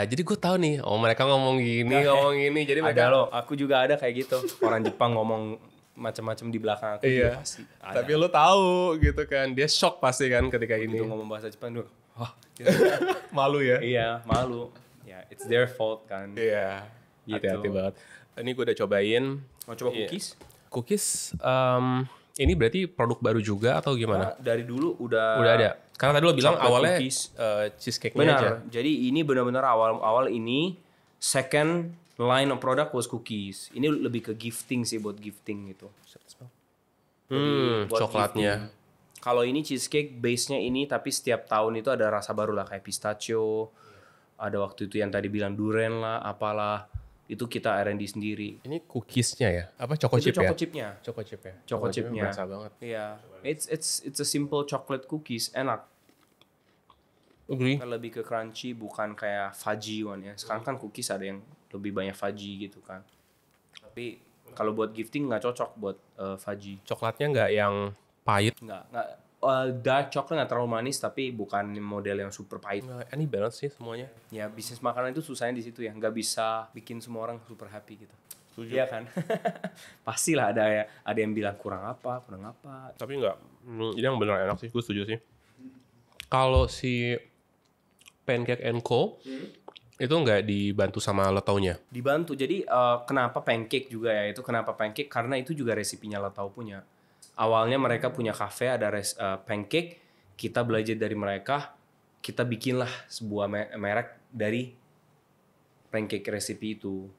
jadi gue tahu nih, oh mereka ngomong gini, ngomong gini. Jadi mereka ada loh, aku juga ada kayak gitu. Orang Jepang ngomong macam-macam di belakang aku Iya. juga pasti ada. Tapi lu tahu gitu kan, dia shock pasti kan ketika ini. Gitu ngomong bahasa Jepang dulu. Wah, gitu. Malu ya? Iya, malu. Ya, it's their fault kan. Iya. Gitu. Hati-hati banget. Ini gue udah cobain. Mau coba Iya. cookies? Cookies, ini berarti produk baru juga atau gimana? Nah, dari dulu udah Udah ada. Karena tadi lo bilang chocolate awalnya cookies. cheesecake-nya Benar. aja. Jadi ini benar-benar awal ini second line of product was cookies. Ini lebih ke gifting sih, buat gifting gitu. Buat Coklatnya. gifting. Kalau ini cheesecake base-nya ini, tapi setiap tahun itu ada rasa baru lah, kayak pistachio. Ada waktu itu yang tadi bilang durian lah, apalah. Itu kita R&D sendiri. Ini cookiesnya ya? Apa choco Itu chip ya? choco chipnya. Choco chip ya? Choco chipnya. Berasa banget. Iya. It's a simple chocolate cookies, enak. Agree. Lebih ke crunchy, bukan kayak fudgy one ya. Sekarang kan cookies ada yang lebih banyak fudgy gitu kan. Tapi kalau buat gifting nggak cocok buat fudgy. Coklatnya nggak yang pahit. Nggak. Dark chocolate nggak terlalu manis, tapi bukan model yang super pahit. Ini balance sih semuanya. Ya bisnis makanan itu susahnya di situ ya. Nggak bisa bikin semua orang super happy gitu. Iya kan? Pastilah ada yang bilang kurang apa. Tapi nggak, ini yang benar enak sih, gue setuju sih. Kalau si Pancake & Co, itu nggak dibantu sama letaunya? Dibantu. Jadi kenapa pancake juga ya? Itu kenapa pancake? Karena itu juga resepinya Letau punya. Awalnya mereka punya cafe, ada pancake. Kita belajar dari mereka. Kita bikinlah sebuah merek dari pancake recipe itu.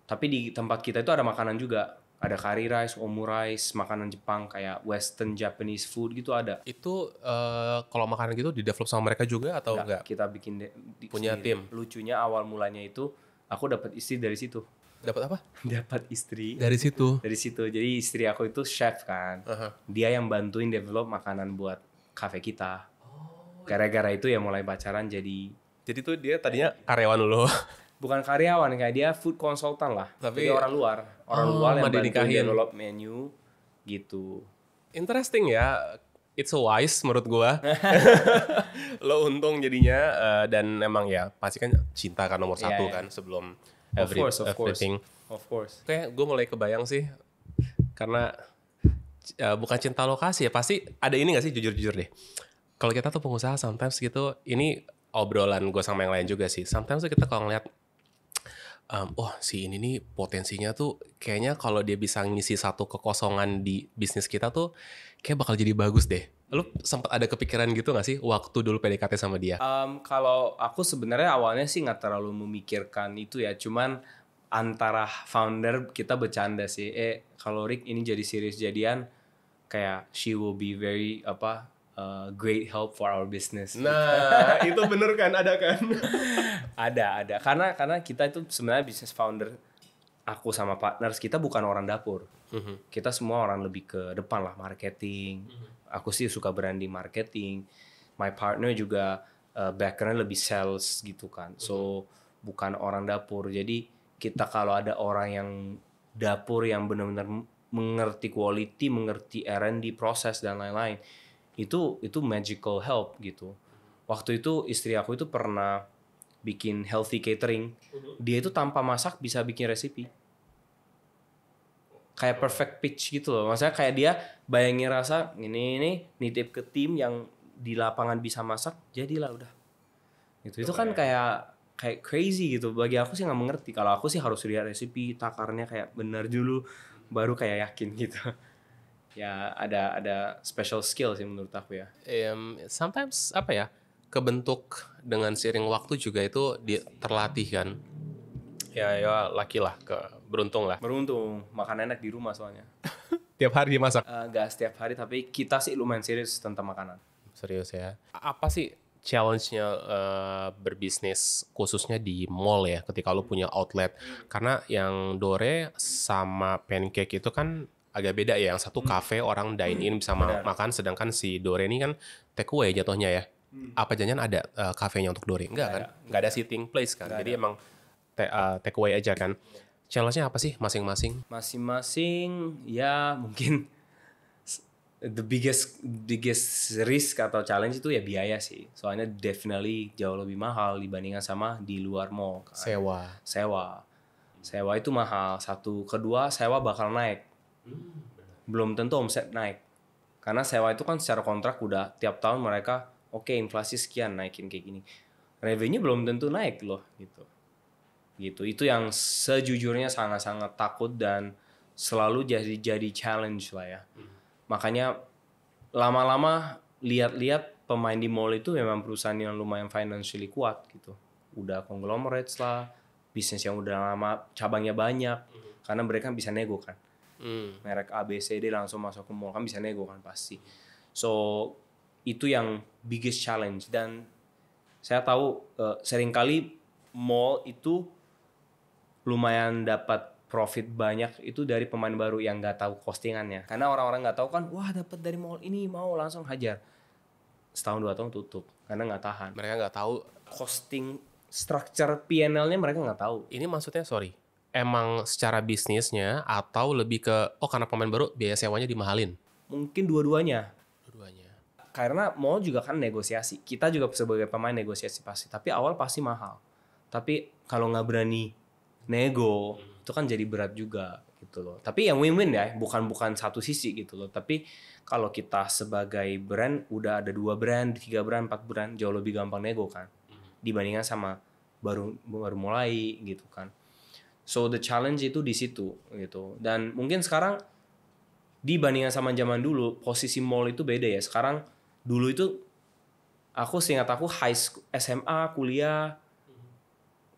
Tapi di tempat kita itu ada makanan juga. Ada curry rice, omurice, makanan Jepang kayak Western Japanese food gitu ada. Itu kalau makanan gitu di-develop sama mereka juga atau enggak? Kita bikin Punya sendiri. tim? Lucunya awal mulanya itu aku dapat istri dari situ. Dapat apa? Dapat istri Dari situ. dari situ. Jadi istri aku itu chef kan. Dia yang bantuin develop makanan buat cafe kita. Gara-gara itu ya mulai pacaran jadi Jadi tuh dia tadinya karyawan dulu. bukan karyawan, kayak dia food consultant lah. Tapi- Jadi orang luar yang mau bantuin dinikahin. develop menu gitu. Interesting ya. It's a wise menurut gua. Lo untung jadinya dan emang ya pasti kan cinta kan nomor satu iya. kan sebelum Of course. everything. Of course. Kayak gue mulai kebayang sih karena bukan cinta lokasi ya, pasti ada ini gak sih, jujur-jujur deh. Kalau kita tuh pengusaha sometimes gitu, ini obrolan gue sama yang lain juga sih. Sometimes tuh kita kalau ngeliat si ini nih potensinya tuh kayaknya kalau dia bisa ngisi satu kekosongan di bisnis kita tuh kayak bakal jadi bagus deh. Lu sempat ada kepikiran gitu gak sih waktu dulu PDKT sama dia? Kalau aku sebenarnya awalnya sih nggak terlalu memikirkan itu ya, cuman antara founder kita bercanda sih, kalau Rick ini jadi serius jadian, kayak she will be very great help for our business. Nah, itu bener kan, ada kan? Ada karena kita itu sebenarnya business founder, aku sama partners kita bukan orang dapur. Kita semua orang lebih ke depan lah, marketing. Aku sih suka branding marketing. My partner juga background lebih sales gitu kan. So bukan orang dapur. Jadi kita kalau ada orang yang dapur yang benar-benar mengerti quality, mengerti R&D proses dan lain-lain, itu magical help gitu. Waktu itu istri aku itu pernah bikin healthy catering. Dia itu tanpa masak bisa bikin resipi. Kayak perfect pitch gitu loh. Maksudnya kayak dia bayangin rasa ini nitip ke tim yang di lapangan bisa masak, jadilah udah. Itu kan kayak crazy gitu. Bagi aku sih nggak mengerti. Kalau aku sih harus lihat resipi, takarnya kayak benar dulu, baru kayak yakin gitu. Ya ada special skill sih menurut aku ya. Sometimes apa ya, kebentuk dengan seiring waktu juga itu terlatih kan. Ya laki lah, beruntung lah. Beruntung makan enak di rumah soalnya. Tiap hari dimasak. Gak setiap hari, tapi kita sih lumayan serius tentang makanan. Serius ya. Apa sih challenge-nya berbisnis khususnya di mall ya, ketika lu punya outlet? Karena yang Dore sama Pancake itu kan agak beda ya. Yang satu cafe, orang dine in bisa makan, sedangkan si Dore ini kan take away jatuhnya ya. Apa jangan ada kafenya untuk Dore? Enggak kan? Enggak ada sitting place kan. Jadi emang take away aja kan. Challenge-nya apa sih masing-masing? Masing-masing ya mungkin the biggest risk atau challenge itu ya biaya sih. Soalnya definitely jauh lebih mahal dibandingkan sama di luar mall. Sewa. Sewa itu mahal. Satu, kedua sewa bakal naik. Belum tentu omset naik. Karena sewa itu kan secara kontrak udah tiap tahun mereka oke, inflasi sekian naikin kayak gini. Revenue belum tentu naik loh gitu. Gitu. Itu yang sejujurnya sangat-sangat takut dan selalu jadi challenge lah ya. Makanya lama-lama lihat-lihat pemain di mall itu memang perusahaan yang lumayan financially kuat gitu. Udah conglomerates lah, bisnis yang udah lama, cabangnya banyak. Karena mereka bisa nego kan. Merek A, B, C, D langsung masuk ke mall kan bisa nego kan pasti. So itu yang biggest challenge. Dan saya tahu seringkali mall itu lumayan dapat profit banyak itu dari pemain baru yang nggak tahu costingannya. Karena orang-orang nggak tahu kan, wah dapat dari mall ini mau langsung hajar. Setahun 2 tahun tutup karena nggak tahan. Mereka nggak tahu Costing structure P&L-nya mereka nggak tahu. ini maksudnya emang secara bisnisnya atau lebih ke karena pemain baru biaya sewanya dimahalin. Mungkin dua-duanya. Dua-duanya. Karena mall juga kan negosiasi. Kita juga sebagai pemain negosiasi pasti. Tapi awal pasti mahal. Tapi kalau nggak berani nego, itu kan jadi berat juga gitu loh. Tapi yang win-win ya, bukan satu sisi gitu loh. Tapi kalau kita sebagai brand udah ada 2 brand, 3 brand, 4 brand, jauh lebih gampang nego kan. Dibandingkan sama baru mulai gitu kan. So the challenge itu di situ gitu. Dan mungkin sekarang dibandingkan sama zaman dulu, posisi mall itu beda ya. Sekarang dulu itu seingat aku high school, SMA, kuliah,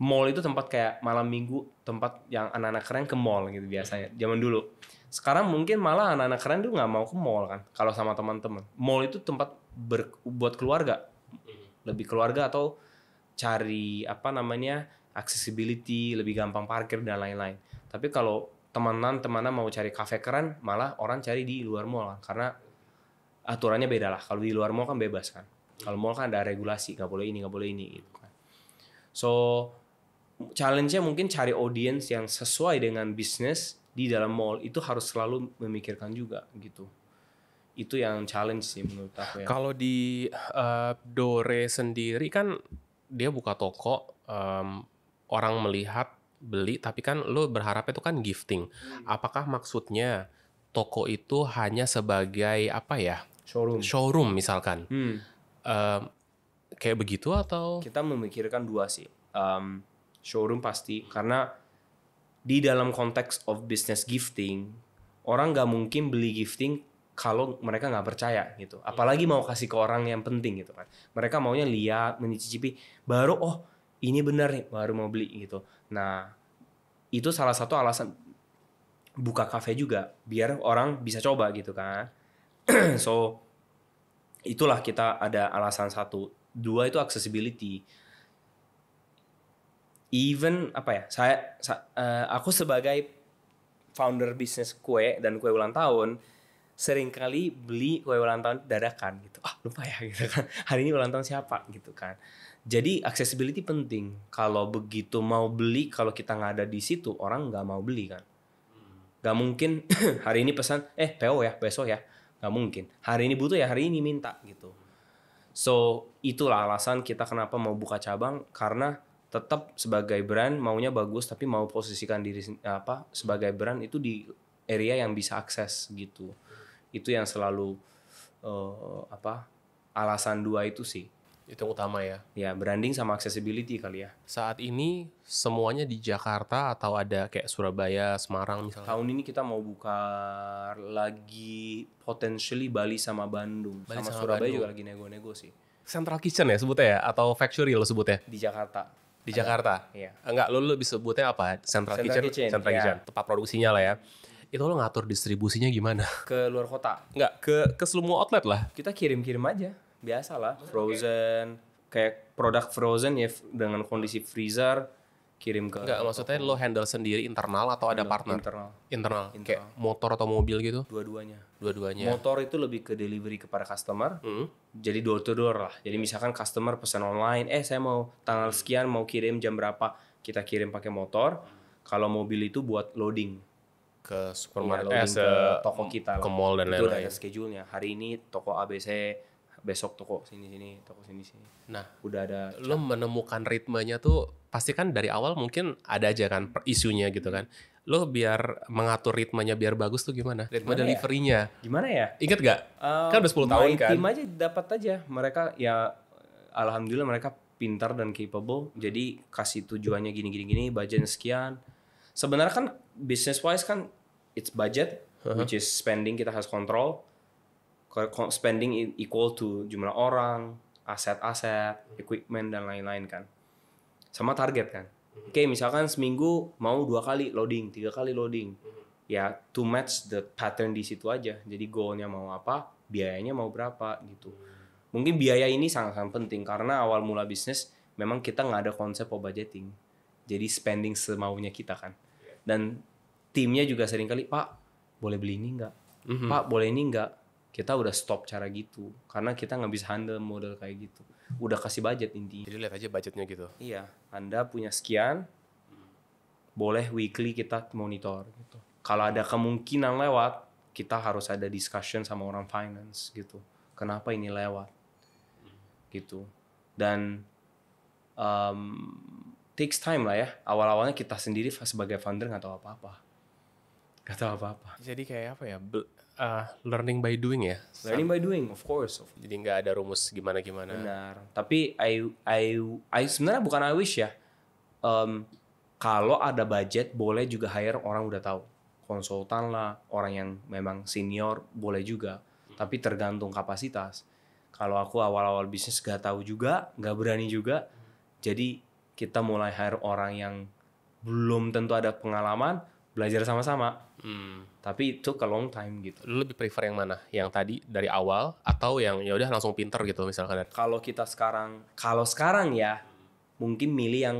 mall itu tempat kayak malam minggu, tempat yang anak-anak keren ke mall gitu biasanya. Zaman dulu. Sekarang mungkin malah anak-anak keren tuh nggak mau ke mall kan, kalau sama teman-teman. Mall itu tempat buat keluarga, lebih keluarga atau cari accessibility, lebih gampang parkir dan lain-lain. Tapi kalau teman-teman mau cari kafe keren, malah orang cari di luar mall kan, karena aturannya beda lah. Kalau di luar mall kan bebas kan. Kalau mall kan ada regulasi, nggak boleh ini gitu kan. So challenge-nya mungkin cari audience yang sesuai dengan bisnis di dalam mall itu harus selalu memikirkan juga gitu. Itu yang challenge sih menurut aku ya. Kalau di Dore sendiri kan dia buka toko, orang melihat beli, tapi kan lo berharapnya itu kan gifting. Apakah maksudnya toko itu hanya sebagai apa ya? Showroom misalkan. Kayak begitu atau? Kita memikirkan 2 sih. Showroom pasti, karena di dalam konteks of business gifting, orang nggak mungkin beli gifting kalau mereka nggak percaya gitu. Apalagi mau kasih ke orang yang penting gitu kan. Mereka maunya lihat, mencicipi, baru ini benar nih, baru mau beli gitu. Nah, itu salah satu alasan buka cafe juga, biar orang bisa coba gitu kan. So, itulah kita ada alasan 1. 2 itu accessibility. Even aku sebagai founder bisnis kue dan kue ulang tahun, seringkali beli kue ulang tahun dadakan gitu. Lupa ya gitu kan. Hari ini ulang tahun siapa gitu kan. Jadi accessibility penting. Kalau begitu mau beli, kalau kita nggak ada di situ, orang nggak mau beli kan. Nggak mungkin hari ini pesan, PO ya besok ya. Nggak mungkin. Hari ini butuh ya hari ini minta gitu. So itulah alasan kita kenapa mau buka cabang, karena tetap sebagai brand maunya bagus, tapi mau posisikan diri sebagai brand itu di area yang bisa akses gitu. Itu yang selalu alasan 2 itu sih. Itu yang utama ya. Ya, branding sama accessibility kali ya. Saat ini semuanya di Jakarta atau ada kayak Surabaya, Semarang misalnya? Tahun ini kita mau buka lagi potentially Bali sama Bandung. Sama Surabaya Bandung juga lagi nego-nego sih. Central Kitchen ya sebutnya ya? Atau Factory lo sebutnya? Di Jakarta. Di Jakarta? Iya. Enggak, lo lebih sebutnya apa? Central Kitchen? Central Kitchen. Tempat produksinya lah ya. Itu lo ngatur distribusinya gimana? Ke luar kota? Enggak, ke semua outlet lah. Kita kirim-kirim aja. Biasa lah. Frozen. Kayak produk frozen ya dengan kondisi freezer. Kirim ke... Enggak, maksudnya lo handle sendiri internal atau ada partner? Internal. Kayak motor atau mobil gitu? Dua-duanya. Motor itu lebih ke delivery kepada customer. Jadi door to door lah. Jadi misalkan customer pesan online, saya mau tanggal sekian mau kirim jam berapa, kita kirim pakai motor. Kalau mobil itu buat loading ke supermarket, ke toko kita ke mall dan lain-lain. Itu lain-lain. ada schedule-nya. Hari ini toko ABC, besok toko sini, toko sini. Nah, udah ada. Lo menemukan ritmenya tuh pasti kan dari awal mungkin ada aja kan isunya gitu kan. Lo biar mengatur ritmenya biar bagus tuh gimana? Ritme Gimana ya? delivery-nya. Gimana ya? Ingat gak? Kan udah 10 tahun Main kan? tim aja dapat aja. Mereka ya alhamdulillah mereka pintar dan capable. Jadi kasih tujuannya gini, budgetnya sekian. Sebenarnya kan business wise kan it's budget, which is spending kita harus kontrol. Spending equal to jumlah orang, aset-aset, equipment dan lain-lain kan. Sama target kan. Oke, misalkan seminggu mau 2 kali loading, 3 kali loading. Ya, to match the pattern di situ aja. Jadi goalnya mau apa, biayanya mau berapa gitu. Mungkin biaya ini sangat-sangat penting karena awal mula bisnis memang kita nggak ada konsep of budgeting. Jadi spending semaunya kita kan. Dan timnya juga sering kali, Pak, boleh beli ini nggak? Pak, boleh ini nggak? Kita udah stop cara gitu. Karena kita nggak bisa handle model kayak gitu. Udah kasih budget intinya. Jadi lihat aja budgetnya gitu. Iya, Anda punya sekian, boleh weekly kita monitor gitu. Kalau ada kemungkinan lewat, kita harus ada discussion sama orang finance gitu. Kenapa ini lewat? Gitu. Dan takes time lah ya. Awal-awalnya kita sendiri sebagai founder nggak tahu apa-apa. Nggak tahu apa-apa. Jadi kayak apa ya? Learning by doing ya. Learning by doing, of course. Jadi nggak ada rumus gimana-gimana. Benar. Tapi I sebenarnya bukan I wish ya. Kalau ada budget boleh juga hire orang udah tahu. Konsultan lah, orang yang memang senior boleh juga. Tapi tergantung kapasitas. Kalau aku awal-awal bisnis gak tahu juga, gak berani juga. Jadi kita mulai hire orang yang belum tentu ada pengalaman, belajar sama-sama. Tapi itu a long time gitu. Lu lebih prefer yang mana? Yang tadi dari awal atau yang ya udah langsung pinter gitu misalkan? Kalau sekarang ya mungkin milih yang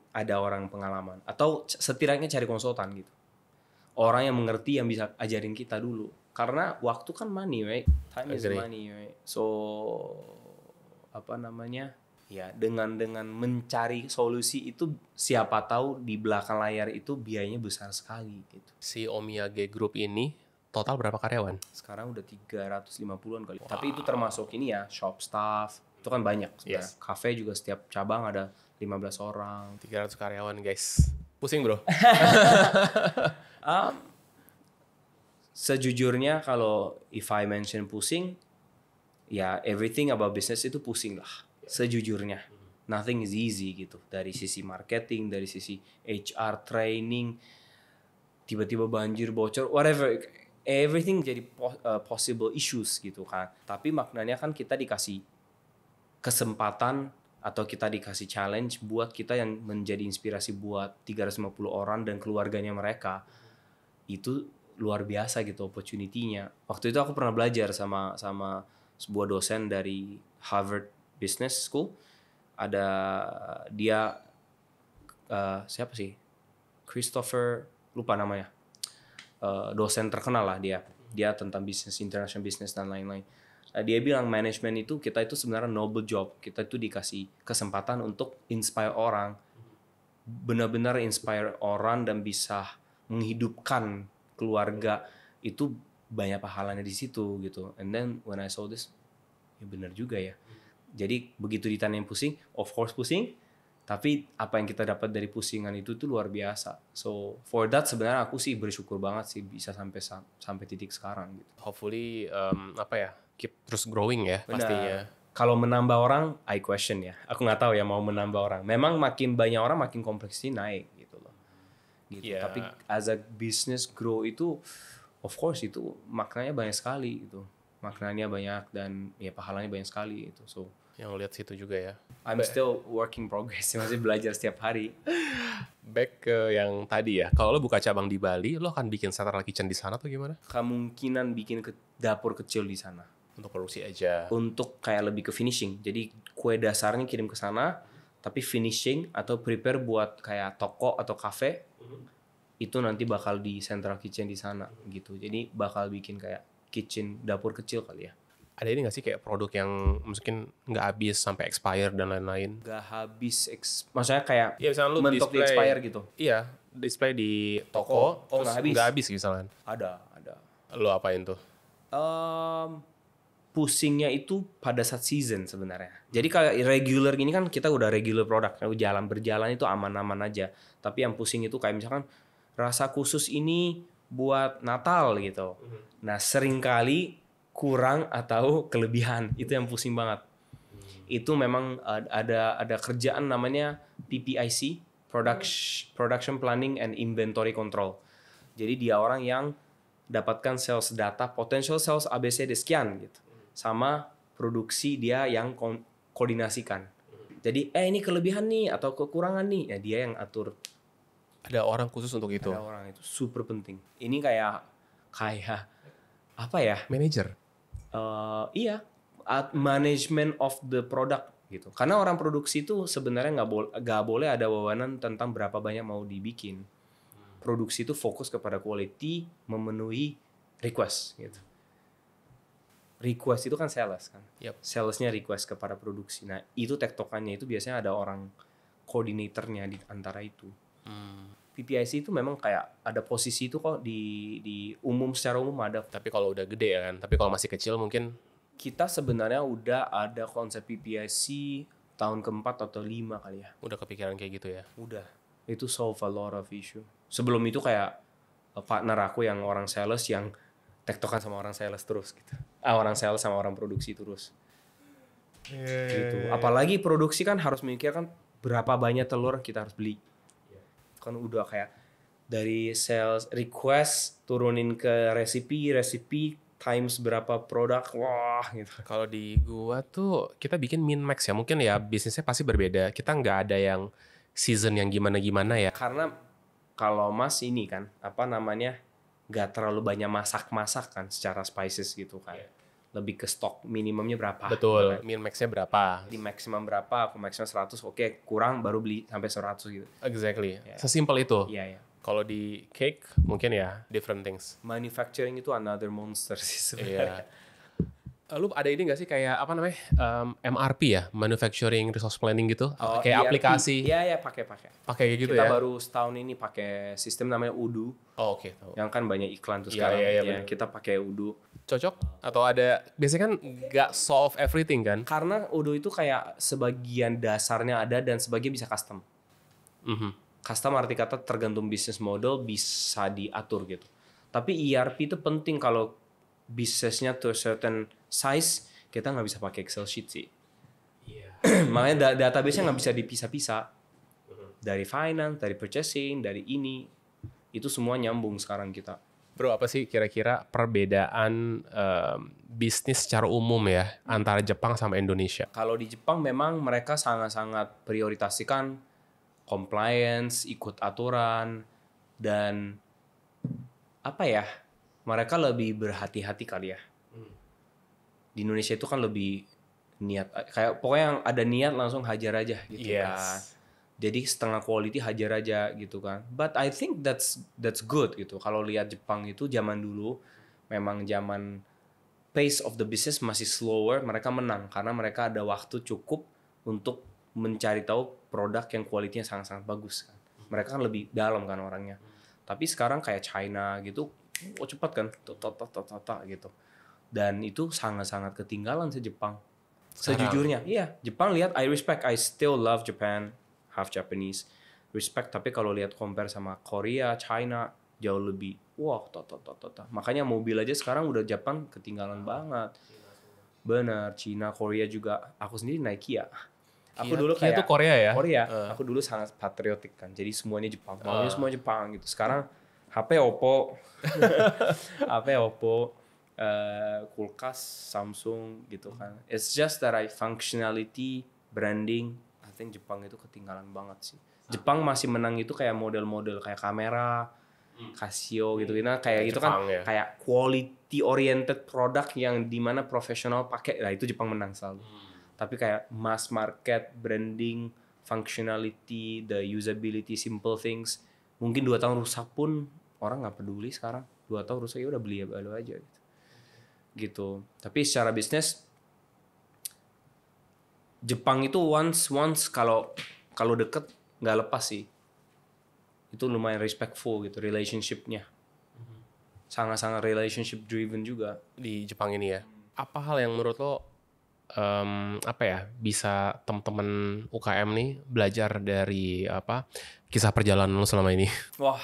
ada orang pengalaman atau setidaknya cari konsultan gitu. Orang yang mengerti yang bisa ajarin kita dulu. Karena waktu kan money, right? Time is money, right? So apa namanya? Ya, dengan mencari solusi itu siapa tahu di belakang layar itu biayanya besar sekali gitu. Si Omiyage Group ini total berapa karyawan? Sekarang udah 350-an kali. Wow. Tapi itu termasuk ini ya, shop staff. Itu kan banyak sebenarnya. Yes. Cafe juga setiap cabang ada 15 orang. 300 karyawan, guys. Pusing, bro. Sejujurnya kalau if I mention pusing, ya everything about business itu pusing lah. Sejujurnya, nothing is easy gitu. Dari sisi marketing, dari sisi HR training, tiba-tiba banjir bocor, whatever, everything jadi possible issues gitu kan. Tapi maknanya kan kita dikasih kesempatan atau kita dikasih challenge buat kita yang menjadi inspirasi buat 350 orang dan keluarganya mereka. Itu luar biasa gitu opportunity-nya. Waktu itu aku pernah belajar sama sebuah dosen dari Harvard Business School. Ada dia siapa sih? Christopher, lupa namanya. Dosen terkenal lah dia tentang bisnis, international business dan lain-lain. Dia bilang manajemen itu kita itu sebenarnya noble job. Kita itu dikasih kesempatan untuk inspire orang, benar-benar inspire orang dan bisa menghidupkan keluarga. Itu banyak pahalanya di situ gitu. And then when I saw this, ya benar juga ya. Jadi begitu ditanyain pusing, of course pusing. Tapi apa yang kita dapat dari pusingan itu tuh luar biasa. So for that sebenarnya aku sih bersyukur banget sih bisa sampai titik sekarang gitu. Hopefully keep terus growing ya. Benar. Pastinya. Kalau menambah orang, I question ya. Aku nggak tahu ya mau menambah orang. Memang makin banyak orang makin kompleksnya naik gitu loh. Gitu. Yeah. Tapi as a business grow itu, of course itu maknanya banyak sekali gitu. Maknanya banyak dan ya pahalanya banyak sekali gitu. So yang lihat situ juga ya. I'm still working progress, masih belajar setiap hari. Back ke yang tadi ya. Kalau lo buka cabang di Bali, lo akan bikin central kitchen di sana atau gimana? Kemungkinan bikin dapur kecil di sana. Untuk produksi aja. Untuk kayak lebih ke finishing. Jadi kue dasarnya kirim ke sana, tapi finishing atau prepare buat kayak toko atau cafe, itu nanti bakal di central kitchen di sana gitu. Jadi bakal bikin kayak kitchen dapur kecil kali ya. Ada ini nggak sih kayak produk yang mungkin nggak habis sampai expire dan lain-lain? Nggak habis, maksudnya kayak ya, misalnya lu mentok di expire gitu? Iya, display di toko, nggak habis misalnya. Ada. Lo apain tuh? Pusingnya itu pada saat season sebenarnya. Jadi kayak regular gini kan kita udah regular produk, berjalan itu aman-aman aja. Tapi yang pusing itu kayak misalkan rasa khusus ini buat Natal gitu. Nah seringkali kurang atau kelebihan, itu yang pusing banget. Itu memang ada kerjaan namanya PPIC, Production Planning and Inventory Control. Jadi dia orang yang dapatkan sales data, potential sales ABCD sekian gitu, sama produksi dia yang koordinasikan. Jadi ini kelebihan nih atau kekurangan nih, ya dia yang atur. Ada orang khusus untuk itu. Ada orang itu super penting. Ini kayak apa ya? Manager. Iya, management of the product gitu. Karena orang produksi itu sebenarnya nggak boleh ada wewenang tentang berapa banyak mau dibikin. Produksi itu fokus kepada quality, memenuhi request gitu. Request itu kan sales kan. Yep. Salesnya request kepada produksi. Nah itu tektokannya itu biasanya ada orang koordinatornya di antara itu. PPIC itu memang kayak ada posisi itu kok di umum, secara umum ada. Tapi kalau udah gede ya kan. Tapi kalau masih kecil mungkin Kita sebenarnya udah ada konsep PPIC tahun keempat atau 5 kali ya. udah kepikiran kayak gitu ya. Udah. Itu solve a lot of issue. Sebelum itu kayak partner aku yang orang sales yang tektokan sama orang sales terus gitu. Orang sales sama orang produksi terus. Gitu. Apalagi produksi kan harus memikirkan berapa banyak telur kita harus beli. Kan udah kayak dari sales request turunin ke resipi times berapa produk, wah gitu. Kalau di gua tuh kita bikin min max ya. Mungkin ya bisnisnya pasti berbeda. Kita nggak ada yang season yang gimana-gimana ya. Karena kalau Mas ini kan apa namanya nggak terlalu banyak masak kan secara spices gitu kan. Lebih ke stok minimumnya berapa. Betul. Min maxnya berapa? Di maksimum berapa, aku maksimum 100, oke kurang baru beli sampai 100 gitu. Exactly. Sesimpel itu. Iya. Kalau di cake mungkin ya different things. Manufacturing itu another monster sih sebenarnya. Iya. Lu ada ini nggak sih kayak apa namanya MRP ya, Manufacturing Resource Planning gitu, kayak ERP. aplikasi. Iya pakai. Pakai kayak gitu Kita ya. baru setahun ini pakai sistem namanya Udu. Oh, oke. Tahu. Yang kan banyak iklan tuh Iya, sekarang. iya, Ya, bener. kita pakai Udu. Cocok atau ada biasanya kan nggak solve everything kan? Karena Udu itu kayak sebagian dasarnya ada dan sebagian bisa custom. Custom arti kata tergantung bisnis model bisa diatur gitu. Tapi ERP itu penting kalau bisnisnya to a certain size, kita nggak bisa pakai Excel sheet sih. Makanya database-nya nggak bisa dipisah-pisah. Dari finance, dari purchasing, dari ini. Itu semua nyambung sekarang kita. Bro, apa sih kira-kira perbedaan bisnis secara umum ya antara Jepang sama Indonesia? Kalau di Jepang memang mereka sangat-sangat prioritasikan compliance, ikut aturan, dan apa ya, mereka lebih berhati-hati kali ya. Di Indonesia itu kan lebih niat, kayak pokoknya yang ada niat langsung hajar aja gitu kan. Jadi setengah quality hajar aja gitu kan. But I think that's good gitu. Kalau lihat Jepang itu zaman dulu memang zaman pace of the business masih slower, mereka menang karena mereka ada waktu cukup untuk mencari tahu produk yang kualitinya sangat-sangat bagus kan. Mereka kan lebih dalam kan orangnya. Tapi sekarang kayak China gitu, cepat kan, gitu. Dan itu sangat-sangat ketinggalan sih Jepang. Sejujurnya, iya. Jepang lihat, I respect, I still love Japan, half Japanese, respect. Tapi kalau lihat compare sama Korea, China, jauh lebih, wah, Makanya mobil aja sekarang udah Jepang ketinggalan banget. Bener, China, Korea juga. Aku sendiri Nike ya. Aku dulu Kia kayak tuh Korea ya? Korea. Aku dulu sangat patriotik kan. Jadi semuanya Jepang. Maunya semua Jepang gitu. Sekarang HP Oppo. HP Oppo, kulkas Samsung gitu kan. It's just that functionality, branding, I think Jepang itu ketinggalan banget sih. Jepang masih menang itu kayak model-model kayak kamera, Casio gitu. Nah, kayak itu kan ya. kayak quality oriented product yang dimana profesional pakai. Nah, itu Jepang menang selalu. Tapi kayak mass market, branding, functionality, the usability, simple things. Mungkin 2 tahun rusak pun orang nggak peduli sekarang. 2 tahun rusak ya udah beli aja gitu. Tapi secara bisnis Jepang itu once kalau deket nggak lepas sih. Itu lumayan respectful gitu relationship-nya. Sangat-sangat relationship driven juga Di Jepang ini ya. Apa hal yang menurut lo bisa teman-teman UKM nih belajar dari kisah perjalanan lo selama ini? Wah,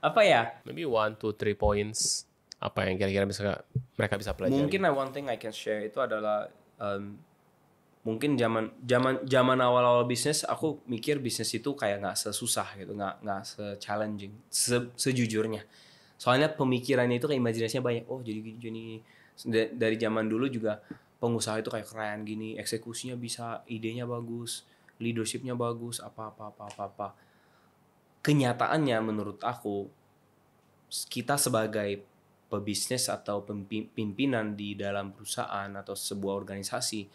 Apa ya? Maybe 1, 2, 3 points apa yang kira-kira mereka bisa pelajari. Mungkin one thing I can share itu adalah mungkin zaman awal-awal bisnis aku mikir bisnis itu kayak nggak sesusah gitu, nggak se-challenging sejujurnya. Soalnya pemikirannya itu kayak imajinasinya banyak. Oh jadi gini. Dari zaman dulu juga pengusaha itu kayak keren gini, eksekusinya bisa, idenya bagus, leadershipnya bagus, apa. Kenyataannya menurut aku kita sebagai pebisnis atau pimpinan di dalam perusahaan atau sebuah organisasi,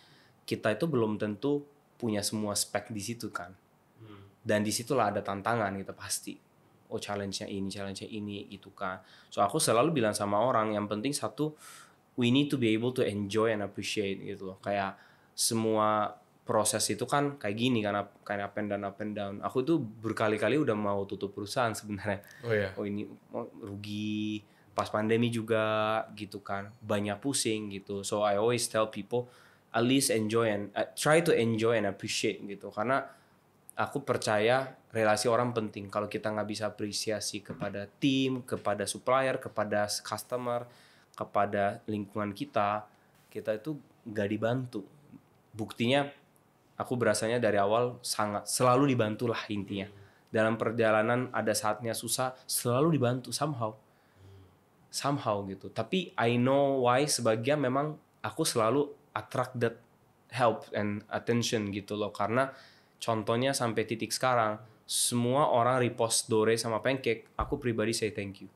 kita itu belum tentu punya semua spek di situ kan. Dan disitulah ada tantangan gitu pasti. Oh challenge-nya ini gitu kan. So aku selalu bilang sama orang yang penting satu, we need to be able to enjoy and appreciate gitu loh. Kayak semua proses itu kan kayak gini kan, kayak up and down. Aku tuh berkali-kali udah mau tutup perusahaan sebenarnya. Oh ini rugi, pas pandemi juga gitu kan, banyak pusing gitu. So I always tell people at least enjoy and try to enjoy and appreciate gitu, karena aku percaya relasi orang penting. Kalau kita nggak bisa apresiasi kepada tim, kepada supplier, kepada customer, kepada lingkungan kita itu nggak dibantu. Buktinya aku berasanya dari awal sangat selalu dibantu lah intinya. Dalam perjalanan ada saatnya susah, selalu dibantu somehow gitu. Tapi I know why, sebagian memang aku selalu attract that help and attention gitu loh. Karena contohnya sampai titik sekarang, semua orang repost Dore sama Pancake, aku pribadi say thank you.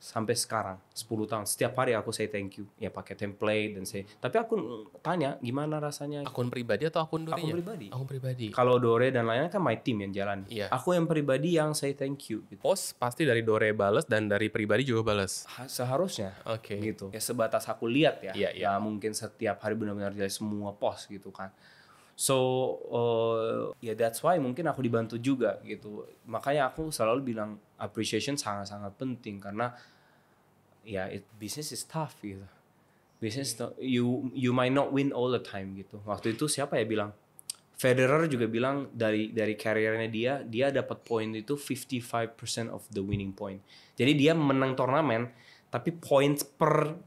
Sampai sekarang 10 tahun setiap hari aku say thank you ya, pakai template dan tapi aku tanya gimana rasanya. Akun pribadi atau akun Dore? Akun pribadi. Kalau Kalau Dore dan lainnya kan my team yang jalan. Iya. Aku yang pribadi yang say thank you gitu. Post pasti dari Dore bales dan dari pribadi juga bales. Seharusnya Oke. gitu ya, sebatas aku lihat ya. Iya. Nggak mungkin setiap hari benar-benar dari semua post gitu kan. So ya that's why mungkin aku dibantu juga gitu. Makanya aku selalu bilang appreciation sangat-sangat penting, karena ya business is tough gitu. Business you might not win all the time gitu. Waktu itu siapa ya bilang? Federer juga bilang dari karirnya dia dapat poin itu 55% of the winning point. Jadi dia menang turnamen tapi points per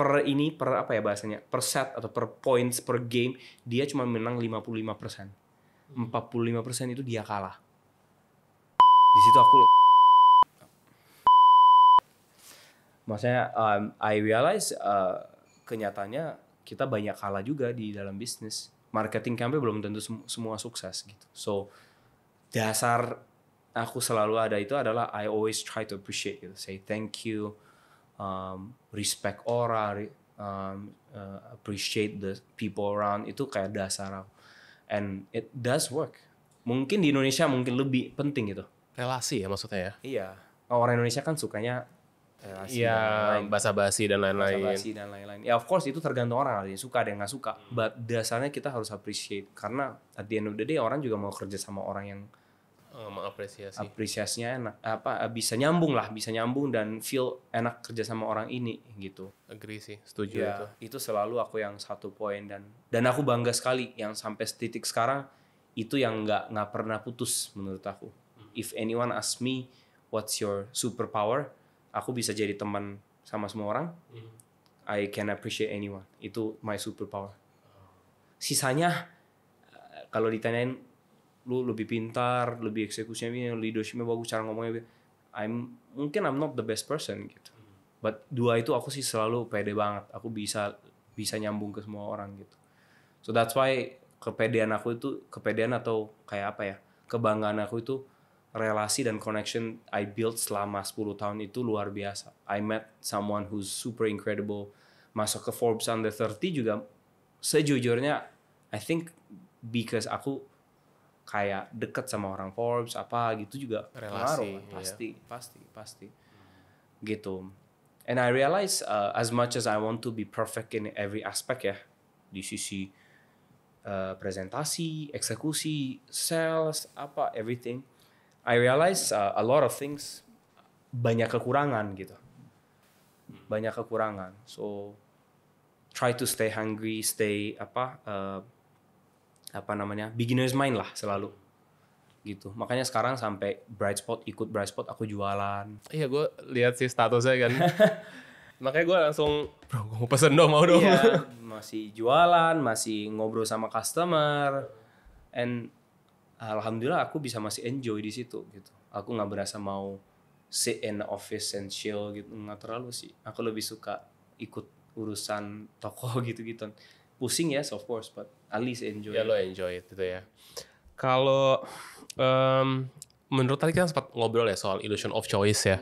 apa ya bahasanya, per set atau per points per game dia cuma menang 55%. 45% itu dia kalah. Di situ aku maksudnya I realize kenyataannya kita banyak kalah juga di dalam bisnis. Marketing campaign belum tentu semua sukses gitu. So dasar aku selalu ada itu adalah I always try to appreciate gitu. Say thank you, respect orang, appreciate the people around, itu kayak dasar aku. And it does work. Mungkin di Indonesia mungkin lebih penting gitu. Relasi ya maksudnya ya? Iya. Orang Indonesia kan sukanya relasi, basa-basi dan lain-lain. Ya of course itu tergantung orang, ada yang suka, ada yang nggak suka. But dasarnya kita harus appreciate, karena at the end of the day orang juga mau kerja sama orang yang apresiasinya enak, bisa nyambung dan feel enak kerja sama orang ini gitu. Agree sih, setuju ya, itu selalu aku yang satu poin, dan aku bangga sekali yang sampai titik sekarang itu yang nggak pernah putus menurut aku. If anyone ask me what's your superpower, aku bisa jadi teman sama semua orang. I can appreciate anyone. Itu my superpower. Sisanya kalau ditanyain lu lebih pintar, lebih eksekusinya, leadershipnya bagus, cara ngomongnya, mungkin I'm not the best person gitu. But dua itu aku sih selalu pede banget. Aku bisa nyambung ke semua orang gitu. So that's why kepedean atau kayak apa ya, kebanggaan aku itu relasi dan connection I built selama 10 tahun itu luar biasa. I met someone who's super incredible. Masuk ke Forbes Under 30 juga sejujurnya I think because aku kayak deket sama orang Forbes apa gitu juga relasi pasti gitu. And I realize as much as I want to be perfect in every aspect ya, di sisi presentasi, eksekusi, sales, everything, I realize a lot of things banyak kekurangan gitu. Banyak kekurangan. So try to stay hungry, stay beginner's mind lah selalu. gitu. Makanya sekarang sampai ikut Bright Spot aku jualan. Iya, gue lihat sih statusnya kan. Makanya gue langsung, bro, gue mau pesen dong, mau dong. Iya, masih jualan, masih ngobrol sama customer, and alhamdulillah aku bisa masih enjoy di situ gitu. Aku nggak berasa mau sit in the office and chill gitu, nggak terlalu sih. Aku lebih suka ikut urusan toko gitu-gitu. Pusing ya, of course, but at least enjoy. Ya lo enjoy it gitu ya. Kalau menurut tadi kita sempat ngobrol ya soal illusion of choice ya.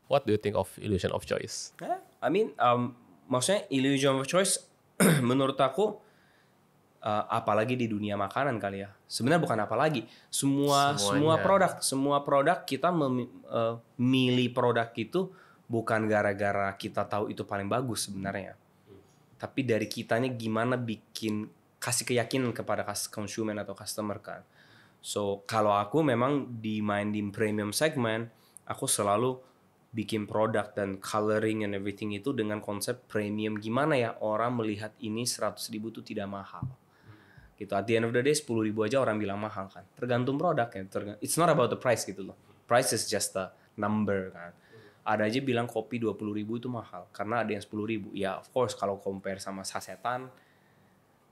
What do you think of illusion of choice? I mean, maksudnya illusion of choice menurut aku apalagi di dunia makanan kali ya. Sebenarnya bukan apalagi, semua produk kita milih produk itu bukan gara-gara kita tahu itu paling bagus sebenarnya. Tapi dari kitanya gimana kasih keyakinan kepada konsumen atau customer kan. So, kalau aku memang di premium segment, aku selalu bikin produk dan coloring and everything itu dengan konsep premium. Gimana ya orang melihat ini 100.000 itu tidak mahal. Gitu. At the end of the day 10.000 aja orang bilang mahal kan. Tergantung produk ya. It's not about the price gitu loh. Price is just a number kan. Ada aja bilang kopi 20.000 itu mahal karena ada yang 10.000. Ya of course kalau compare sama sasetan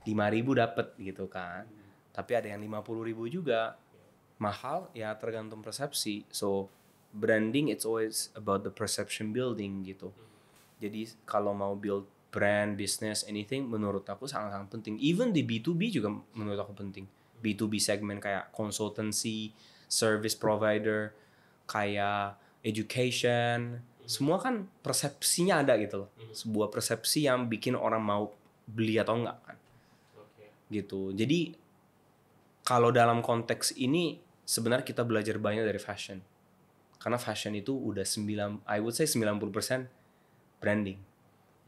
5.000 dapat gitu kan. Tapi ada yang 50.000 juga. Mahal ya tergantung persepsi. So branding it's always about the perception building gitu. Jadi kalau mau build brand, business, anything menurut aku sangat-sangat penting. Even di B2B juga menurut aku penting. B2B segmen kayak consultancy, service provider, kayak education, semua kan persepsinya ada gitu loh. Sebuah persepsi yang bikin orang mau beli atau enggak kan. Gitu. Jadi kalau dalam konteks ini sebenarnya kita belajar banyak dari fashion. Karena fashion itu udah I would say 90% branding.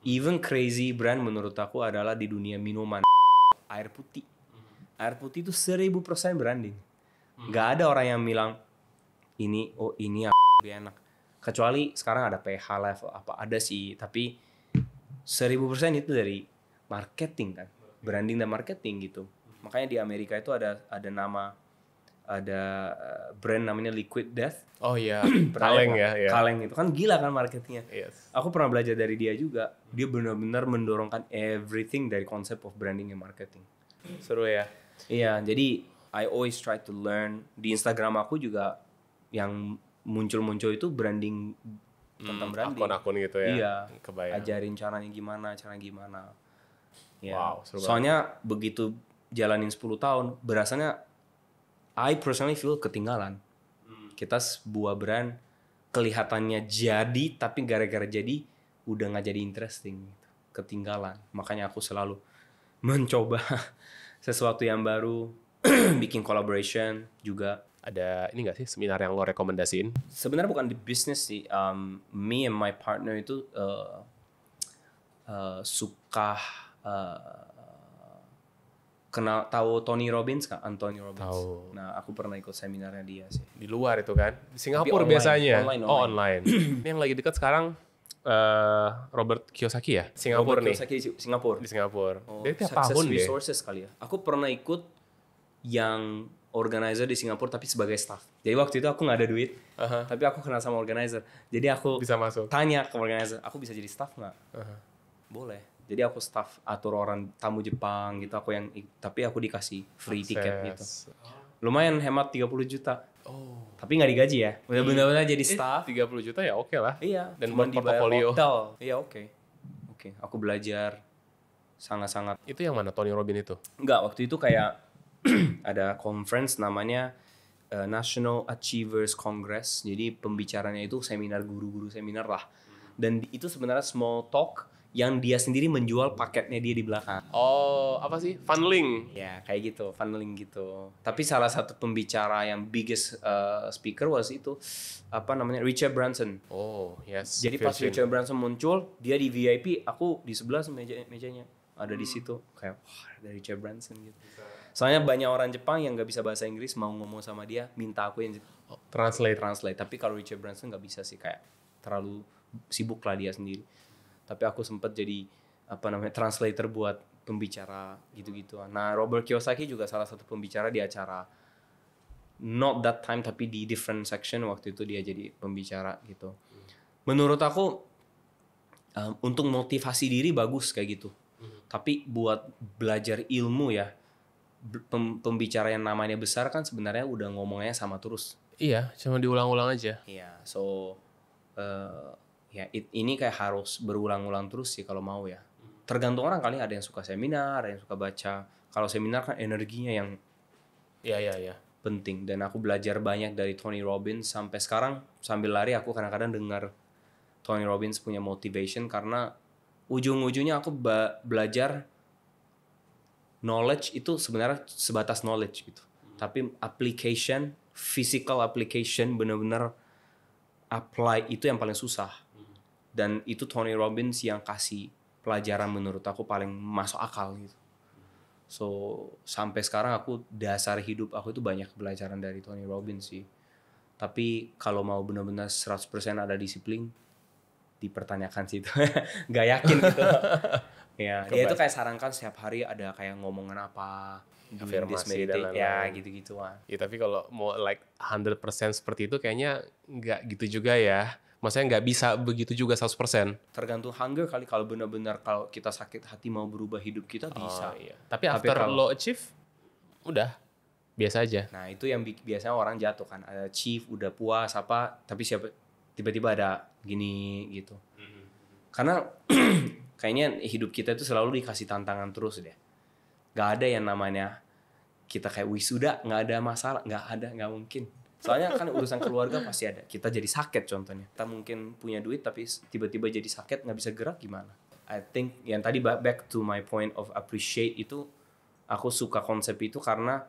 Even crazy brand menurut aku adalah di dunia minuman air putih. Air putih itu 1000% branding. Gak ada orang yang bilang ini lebih enak. Kecuali sekarang ada pH level apa ada sih, tapi 1000% itu dari marketing kan, branding dan marketing gitu. Makanya di Amerika itu ada brand namanya Liquid Death. Oh iya, kaleng ya. Kaleng itu kan gila kan marketingnya. Yes. Aku pernah belajar dari dia juga. Dia benar-benar mendorongkan everything dari konsep of branding and marketing. Seru ya. Iya, jadi I always try to learn. Di Instagram aku juga yang muncul-muncul itu branding tentang branding. Akun-akun gitu ya. Iya. Kebayang. Ajarin caranya gimana. Ya. Wow, seru banget. Soalnya begitu jalanin 10 tahun, berasanya I personally feel ketinggalan. Kita sebuah brand kelihatannya jadi, tapi gara-gara jadi udah nggak jadi interesting. Gitu. Ketinggalan. Makanya aku selalu mencoba sesuatu yang baru, bikin collaboration juga. Ada ini nggak sih seminar yang lo rekomendasiin? Sebenarnya bukan di bisnis sih. Me and my partner itu suka tahu Tony Robbins kan? Anthony Robbins. Tahu. Nah, aku pernah ikut seminarnya dia sih. Di luar itu kan. Di Singapura online, biasanya. online. Oh, online. Ini yang lagi dekat sekarang Robert Kiyosaki ya? Singapura nih. Kiyosaki di Singapura. Di Singapura. Oh, Dia tiap Success tahun deh. Resources kali ya. Aku pernah ikut yang organizer di Singapura tapi sebagai staff. Jadi waktu itu aku nggak ada duit, tapi aku kenal sama organizer. Jadi aku Bisa masuk. tanya ke organizer, aku bisa jadi staff nggak? Boleh. Jadi aku staff atur orang tamu Jepang gitu. Tapi aku dikasih free tiket gitu. Lumayan hemat 30 juta. Oh. Tapi nggak digaji ya. Udah benar-benar jadi staff. 30 juta ya oke lah. Iya. Dan Cuma buat dibayar portofolio. hotel. Iya oke. Aku belajar sangat-sangat. Itu yang mana Tony Robbins itu? Enggak, waktu itu kayak ada conference namanya National Achievers Congress. Jadi pembicaranya itu seminar guru-guru seminar lah. Dan itu sebenarnya small talk yang dia sendiri menjual paketnya dia di belakang. Oh, apa sih? Funneling. Ya, kayak gitu, funneling gitu. Tapi salah satu pembicara yang biggest speaker was itu Richard Branson. Oh, yes. Jadi pas Richard Branson muncul, dia di VIP, aku di sebelah mejanya. Ada di situ. Kayak wah, ada Richard Branson gitu. Soalnya banyak orang Jepang yang nggak bisa bahasa Inggris mau ngomong sama dia, minta aku yang translate. Tapi kalau Richard Branson nggak bisa sih, kayak terlalu sibuk lah dia sendiri. Tapi aku sempat jadi translator buat pembicara gitu-gitu. Nah, Robert Kiyosaki juga salah satu pembicara di acara not that time tapi di different section waktu itu dia jadi pembicara gitu. Menurut aku untuk motivasi diri bagus kayak gitu. Tapi buat belajar ilmu ya, pembicara yang namanya besar kan sebenarnya udah ngomongnya sama terus. Iya, cuma diulang-ulang aja. Iya, so ya ini kayak harus berulang-ulang terus sih kalau mau ya. Tergantung orang kali, ada yang suka seminar, ada yang suka baca. Kalau seminar kan energinya yang Iya. penting, dan aku belajar banyak dari Tony Robbins. Sampai sekarang sambil lari aku kadang-kadang dengar Tony Robbins punya motivation, karena ujung-ujungnya aku belajar knowledge itu sebenarnya sebatas knowledge gitu. Tapi application, physical application, benar-benar apply itu yang paling susah. Dan itu Tony Robbins yang kasih pelajaran menurut aku paling masuk akal gitu. So sampai sekarang aku dasar hidup aku itu banyak pelajaran dari Tony Robbins sih. Tapi kalau mau benar-benar 100% ada disiplin, dipertanyakan sih itu. Gak yakin gitu. Ya, dia itu kayak sarankan setiap hari ada kayak ngomongan apa, Afirmasi dan lain-lain. ya gitu-gituan. Ya tapi kalau mau like 100% seperti itu kayaknya nggak gitu juga ya. Maksudnya nggak bisa begitu juga 100%. Tergantung hunger kali, kalau benar-benar kalau kita sakit hati mau berubah hidup kita bisa. Iya. Tapi after lo achieve, udah biasa aja. Nah itu yang biasanya orang jatuh kan, ada achieve, udah puas apa, tapi tiba-tiba ada gini gitu. Karena kayaknya hidup kita itu selalu dikasih tantangan terus deh. Gak ada yang namanya kita kayak wisuda nggak ada masalah, nggak mungkin. Soalnya kan urusan keluarga pasti ada. Kita jadi sakit contohnya. Kita mungkin punya duit tapi tiba-tiba jadi sakit, nggak bisa gerak, gimana? I think yang tadi back to my point of appreciate itu, aku suka konsep itu karena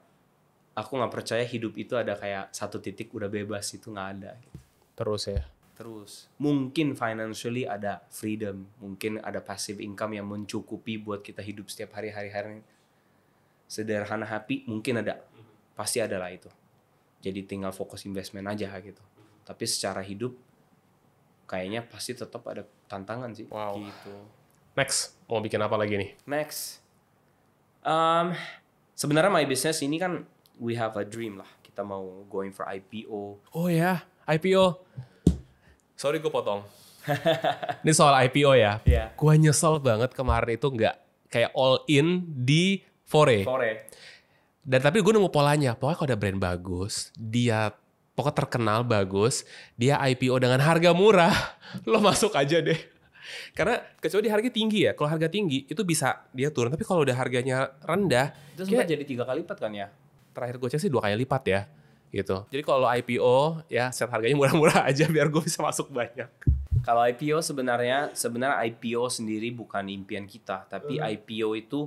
aku nggak percaya hidup itu ada kayak satu titik udah bebas, itu nggak ada. Terus ya. Terus mungkin financially ada freedom, mungkin ada passive income yang mencukupi buat kita hidup setiap hari sederhana, happy, mungkin ada, pasti ada lah itu. Jadi tinggal fokus investment aja gitu. Tapi secara hidup kayaknya pasti tetap ada tantangan sih. Wow. Gitu. Next, mau bikin apa lagi nih? Next, sebenarnya my business ini kan we have a dream lah. Kita mau going for IPO. Oh ya, IPO. Sorry gue potong. Ini soal IPO ya. Iya. Gue nyesel banget kemarin itu nggak kayak all in di Fore. Dan tapi gue nemu polanya. Pokoknya kalau ada brand bagus, dia pokoknya terkenal bagus, dia IPO dengan harga murah, lo masuk aja deh. Karena kecuali di harga tinggi ya. Kalau harga tinggi itu bisa dia turun. Tapi kalau udah harganya rendah, Itu sempat jadi 3 kali lipat kan ya? terakhir gue cek sih 2 kali lipat ya. Gitu. Jadi kalau IPO ya set harganya murah-murah aja biar gue bisa masuk banyak. Kalau IPO sebenarnya IPO sendiri bukan impian kita, tapi IPO itu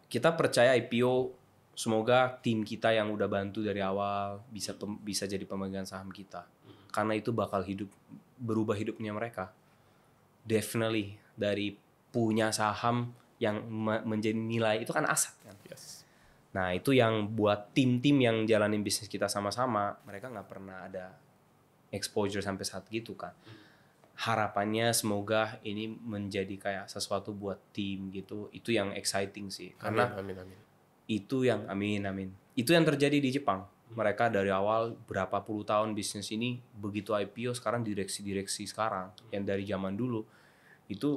kita percaya IPO, semoga tim kita yang udah bantu dari awal bisa jadi pemegang saham kita. Karena itu bakal berubah hidupnya mereka. Definitely dari punya saham yang menjadi nilai itu kan aset kan. Yes. Nah itu yang buat tim-tim yang jalanin bisnis kita sama-sama, mereka nggak pernah ada exposure sampai saat gitu kan. Harapannya semoga ini menjadi kayak sesuatu buat tim gitu. Itu yang exciting sih. Karena Amin. itu yang amin. Itu yang terjadi di Jepang. Mereka dari awal berapa puluh tahun bisnis ini, begitu IPO sekarang direksi sekarang yang dari zaman dulu itu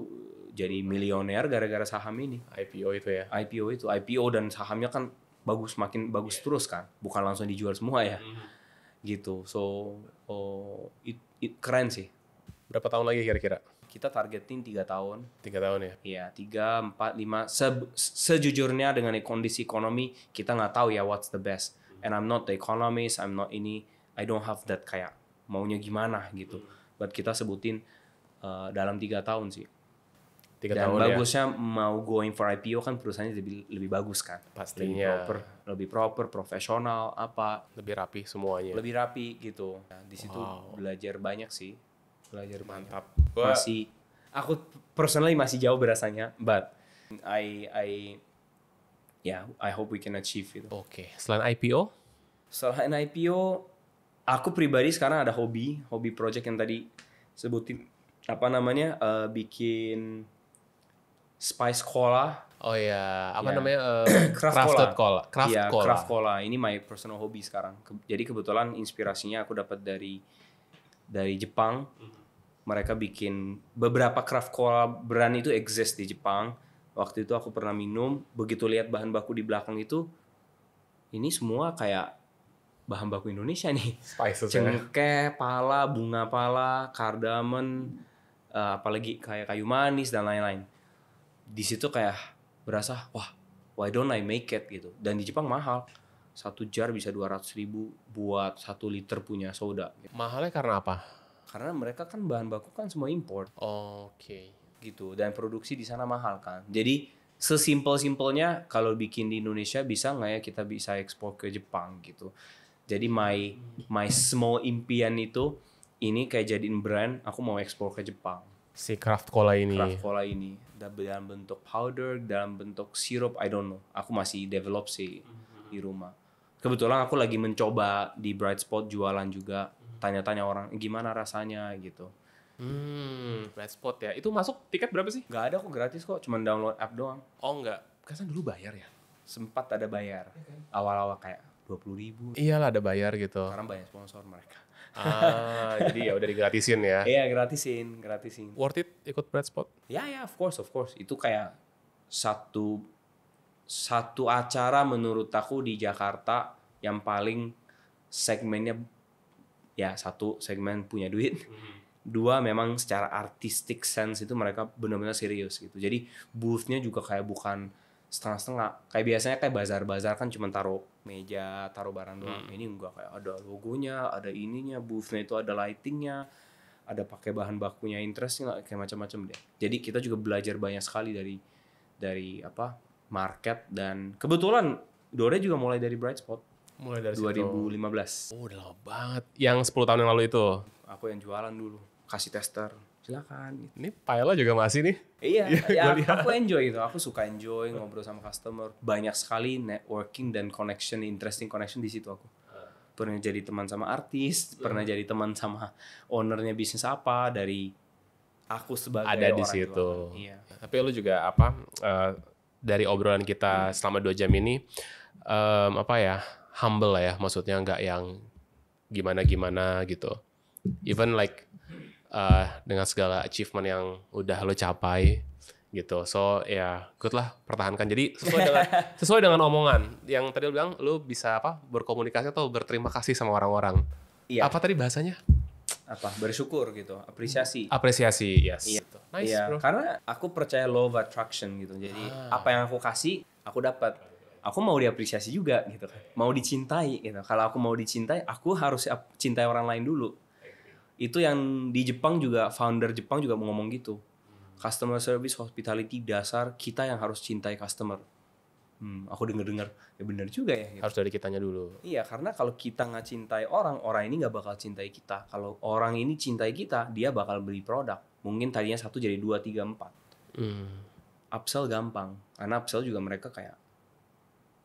jadi milioner gara-gara saham ini. IPO itu ya. IPO dan sahamnya kan makin bagus terus kan. Bukan langsung dijual semua ya. Gitu. So keren sih. Berapa tahun lagi kira-kira? Kita targetin 3 tahun. 3 tahun ya? Iya, 3, 4, 5. Sejujurnya dengan kondisi ekonomi, kita nggak tahu ya what's the best. And I'm not the economist, I don't have that kayak maunya gimana gitu. But kita sebutin dalam 3 tahun sih. 3 Dan tahun bagusnya mau going for IPO kan perusahaannya lebih bagus kan. Pastinya. Lebih proper, profesional, apa. Lebih rapi semuanya. Lebih rapi gitu. Nah, di situ belajar banyak sih. Mantap. Aku personally masih jauh berasanya, but I hope we can achieve itu. Oke. Selain IPO? Selain IPO, aku pribadi sekarang ada hobi project yang tadi sebutin bikin spice cola. Oh ya, apa Ya. namanya? Craft Crafted cola. cola. Craft Iya, cola. craft cola. Ini my personal hobby sekarang. Jadi kebetulan inspirasinya aku dapat dari Jepang. Mereka bikin beberapa craft cola brand itu exist di Jepang. Waktu itu aku pernah minum, begitu lihat bahan baku di belakang itu, ini semua kayak bahan baku Indonesia nih. Spices ya. Cengkeh, pala, bunga pala, cardamom, apalagi kayak kayu manis dan lain-lain. Di situ kayak berasa, wah, why don't I make it gitu. Dan di Jepang mahal. 1 jar bisa 200.000 buat 1 liter punya soda. Mahalnya karena apa? Karena mereka kan bahan baku kan semua import Oke. gitu. Dan produksi di sana mahal kan. Jadi sesimpel-simpelnya kalau bikin di Indonesia bisa nggak ya kita bisa ekspor ke Jepang gitu. Jadi my small impian itu ini kayak jadiin brand, aku mau ekspor ke Jepang. Si craft cola ini. Craft cola ini dalam bentuk powder, dalam bentuk sirup, I don't know. Aku masih develop sih di rumah. Kebetulan aku lagi mencoba di Bright Spot jualan juga. Tanya-tanya orang gimana rasanya gitu. Bright Spot ya. Itu masuk tiket berapa sih? Gak ada kok, gratis kok, cuman download app doang. Oh enggak. Kan dulu bayar ya. Sempat ada bayar. Awal-awal kayak 20.000. Iyalah ada bayar gitu. Sekarang banyak sponsor mereka. Jadi ya udah digratisin ya. Iya, gratisin. Worth it ikut Bright Spot? Ya, of course. Itu kayak satu acara menurut aku di Jakarta yang paling segmennya, ya satu segmen punya duit. Dua, memang secara artistic sense itu mereka benar-benar serius gitu. Jadi booth-nya juga kayak bukan setengah-setengah. Kayak biasanya kayak bazar-bazar kan cuma taruh meja, taruh barang doang. Ini enggak, kayak ada logonya, ada ininya, booth-nya itu ada lighting-nya, ada pakai bahan bakunya interesting lah, kayak macam-macam deh. Jadi kita juga belajar banyak sekali dari apa market, dan kebetulan Dore juga mulai dari Bright Spot Mulai dari 2015. Oh, udah lama banget. Yang 10 tahun yang lalu itu. Aku yang jualan dulu, kasih tester, silakan gitu. Ini Paella juga masih nih. Iya, gua lihat. aku enjoy itu. Aku suka enjoy ngobrol sama customer. Banyak sekali networking dan connection, interesting connection di situ aku. Pernah jadi teman sama artis, pernah jadi teman sama ownernya bisnis apa, dari aku sebagai Ada di orang situ. jualan. Iya. Tapi lu juga apa dari obrolan kita selama 2 jam ini apa ya, humble lah ya, maksudnya nggak yang gimana-gimana gitu. Even like dengan segala achievement yang udah lo capai gitu. So ya good lah, pertahankan. Jadi sesuai dengan omongan yang tadi lo bilang, lo bisa apa berkomunikasi atau berterima kasih sama orang-orang. Iya. Apa tadi bahasanya? Apa, bersyukur gitu, apresiasi. Apresiasi, yes. Iya. Gitu. Nice, Iya, bro. karena aku percaya law of attraction gitu. Jadi apa yang aku kasih, aku dapat. Aku mau diapresiasi juga gitu kan. Mau dicintai gitu. Kalau aku mau dicintai, aku harus cintai orang lain dulu. Itu yang di Jepang juga, founder Jepang juga mau ngomong gitu. Customer service, hospitality, dasar kita yang harus cintai customer. Aku denger ya benar juga ya. Gitu. Harus dari kitanya dulu. Iya, karena kalau kita nggak cintai orang ini nggak bakal cintai kita. Kalau orang ini cintai kita, dia bakal beli produk. Mungkin tadinya 1 jadi 2, 3, 4. Upsell gampang. Karena upsell juga mereka kayak,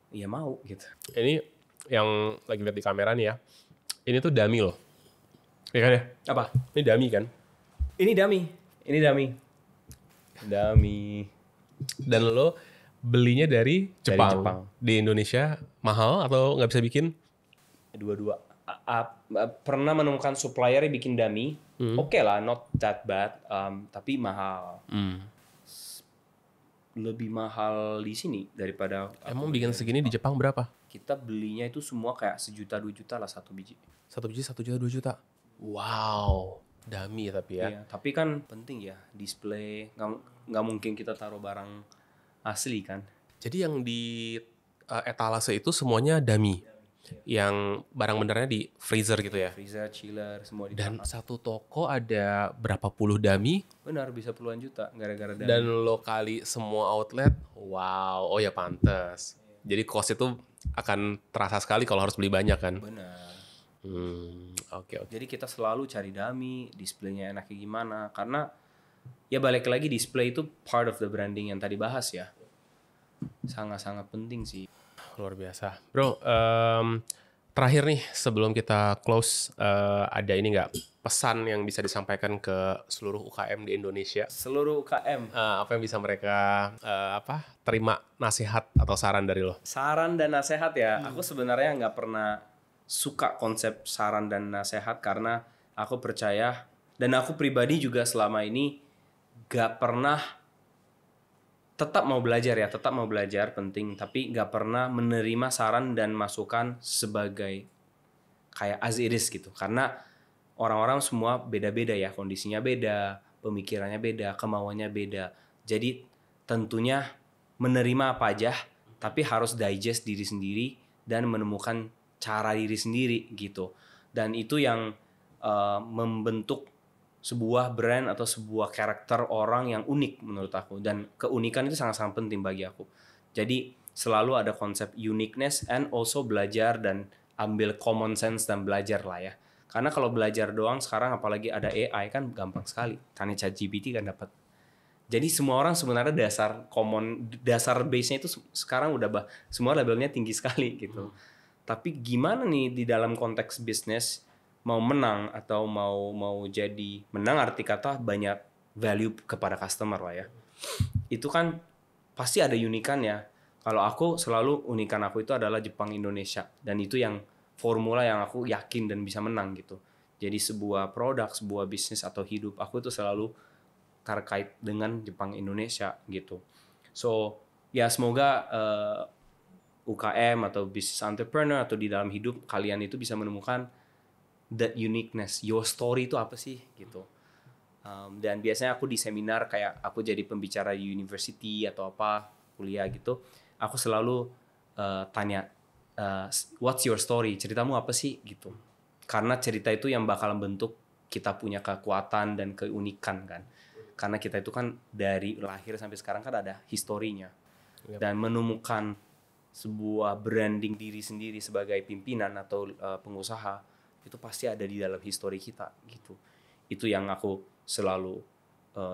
iya mau gitu. Ini yang lagi lihat di kamera nih ya. Ini tuh dummy loh. Iya kan ya? Apa? Ini dummy kan? Ini dummy. Dummy. Dan lo belinya dari Jepang. Jepang. Di Indonesia mahal atau nggak bisa bikin? Dua-dua. Pernah menemukan supplier yang bikin dummy. Oke lah, not that bad. Tapi mahal. Lebih mahal di sini daripada. Emang bikin segini di Jepang berapa? Kita belinya itu semua kayak 1 juta 2 juta lah 1 biji. 1 biji 1 juta 2 juta. Wow, dummy tapi ya. Iya, tapi kan penting ya display. Nggak mungkin kita taruh barang asli kan. Jadi yang di etalase itu semuanya dummy. Yang barang benernya di freezer gitu ya. Freezer, chiller, semua di Dan satu toko ada berapa puluh dummy. benar bisa puluhan juta gara-gara dummy. Dan lo kali semua outlet. Wow, oh ya pantes. Jadi cost itu akan terasa sekali kalau harus beli banyak kan. Benar. Oke. Jadi kita selalu cari dummy, displaynya enaknya gimana. Karena ya balik lagi, display itu part of the branding yang tadi bahas ya. Sangat-sangat penting sih. Luar biasa. Bro, terakhir nih sebelum kita close, ada ini nggak pesan yang bisa disampaikan ke seluruh UKM di Indonesia? Seluruh UKM. Apa yang bisa mereka terima nasihat atau saran dari lo? Saran dan nasihat ya, aku sebenarnya nggak pernah suka konsep saran dan nasihat karena aku percaya dan aku pribadi juga selama ini nggak pernah tetap mau belajar penting, tapi nggak pernah menerima saran dan masukan sebagai kayak as it is gitu. Karena orang-orang semua beda-beda ya, kondisinya beda, pemikirannya beda, kemauannya beda. Jadi tentunya menerima apa aja, tapi harus digest diri sendiri dan menemukan cara diri sendiri gitu. Dan itu yang membentuk sebuah brand atau sebuah karakter orang yang unik menurut aku. Dan keunikan itu sangat-sangat penting bagi aku. Jadi selalu ada konsep uniqueness and also belajar dan ambil common sense dan belajar lah ya. Karena kalau belajar doang sekarang apalagi ada AI kan gampang sekali. Tanya ChatGPT kan dapat. Jadi semua orang sebenarnya dasar base-nya itu sekarang udah semua labelnya tinggi sekali gitu. Tapi gimana nih di dalam konteks bisnis mau menang atau mau jadi menang arti kata banyak value kepada customer lah ya. Itu kan pasti ada unikannya. Kalau aku selalu unikan aku itu adalah Jepang Indonesia dan itu yang formula yang aku yakin dan bisa menang gitu. Jadi sebuah produk, sebuah bisnis atau hidup aku itu selalu terkait dengan Jepang Indonesia gitu. So ya semoga UKM atau business entrepreneur atau di dalam hidup kalian itu bisa menemukan that uniqueness, your story itu apa sih gitu. Dan biasanya aku di seminar kayak aku jadi pembicara di university atau apa kuliah gitu, aku selalu tanya what's your story, ceritamu apa sih gitu. Karena cerita itu yang bakal membentuk kita punya kekuatan dan keunikan kan. Karena kita itu kan dari lahir sampai sekarang kan ada historinya. Dan menemukan sebuah branding diri sendiri sebagai pimpinan atau pengusaha itu pasti ada di dalam histori kita gitu. Itu yang aku selalu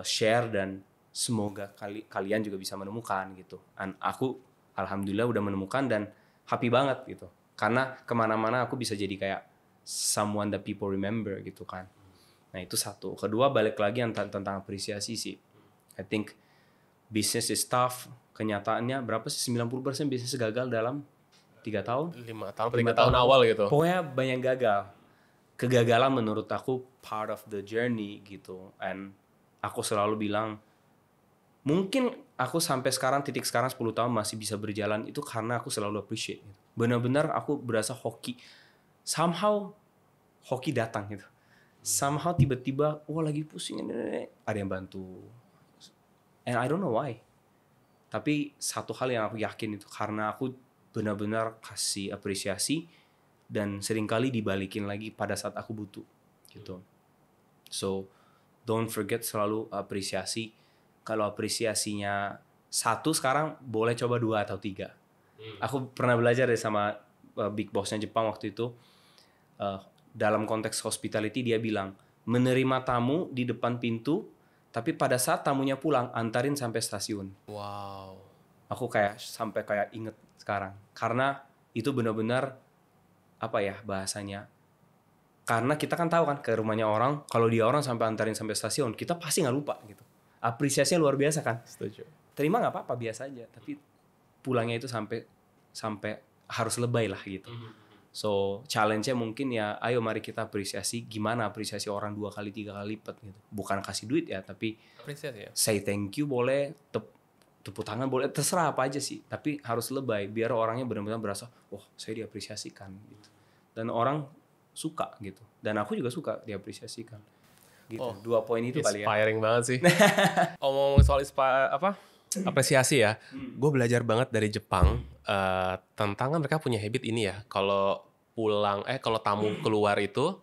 share dan semoga kalian juga bisa menemukan gitu. Dan aku alhamdulillah udah menemukan dan happy banget gitu. Karena kemana-mana aku bisa jadi kayak someone that people remember gitu kan. Nah itu satu. Kedua balik lagi tentang apresiasi sih. I think business is tough. Kenyataannya berapa sih 90% bisnis gagal dalam 3 tahun? 5 tahun, 3 tahun awal gitu. Pokoknya banyak gagal. Kegagalan menurut aku part of the journey gitu. And aku selalu bilang mungkin aku sampai sekarang titik sekarang 10 tahun masih bisa berjalan itu karena aku selalu appreciate gitu. Benar-benar aku berasa somehow hoki datang gitu. Somehow tiba-tiba lagi pusing ada yang bantu. And I don't know why. Tapi satu hal yang aku yakin itu karena aku benar-benar kasih apresiasi dan seringkali dibalikin lagi pada saat aku butuh gitu. So don't forget selalu apresiasi. Kalau apresiasinya 1 sekarang boleh coba 2 atau 3. Aku pernah belajar deh sama big bossnya Jepang waktu itu. Dalam konteks hospitality dia bilang menerima tamu di depan pintu, tapi pada saat tamunya pulang antarin sampai stasiun. Wow. Aku sampai inget sekarang karena itu benar-benar apa ya bahasanya. Karena kita kan tahu kan ke rumahnya orang, kalau dia orang sampai antarin sampai stasiun, kita pasti nggak lupa gitu. Apresiasinya luar biasa kan. Setuju. Terima nggak apa-apa biasa aja, tapi pulangnya itu sampai harus lebay lah gitu. So challenge-nya mungkin ya, ayo mari kita apresiasi. Gimana apresiasi orang 2 kali 3 kali lipat gitu. Bukan kasih duit ya, tapi apresiasi ya. Say thank you boleh, tepuk tangan boleh, terserah apa aja sih. Tapi harus lebay, biar orangnya benar-benar berasa, saya diapresiasikan gitu. Dan orang suka gitu. Dan aku juga suka diapresiasikan. Gitu. 2 poin itu kali ya. Inspiring banget sih. Omong soal apresiasi ya. Gue belajar banget dari Jepang tentang mereka punya habit ini ya. Kalau kalau tamu keluar itu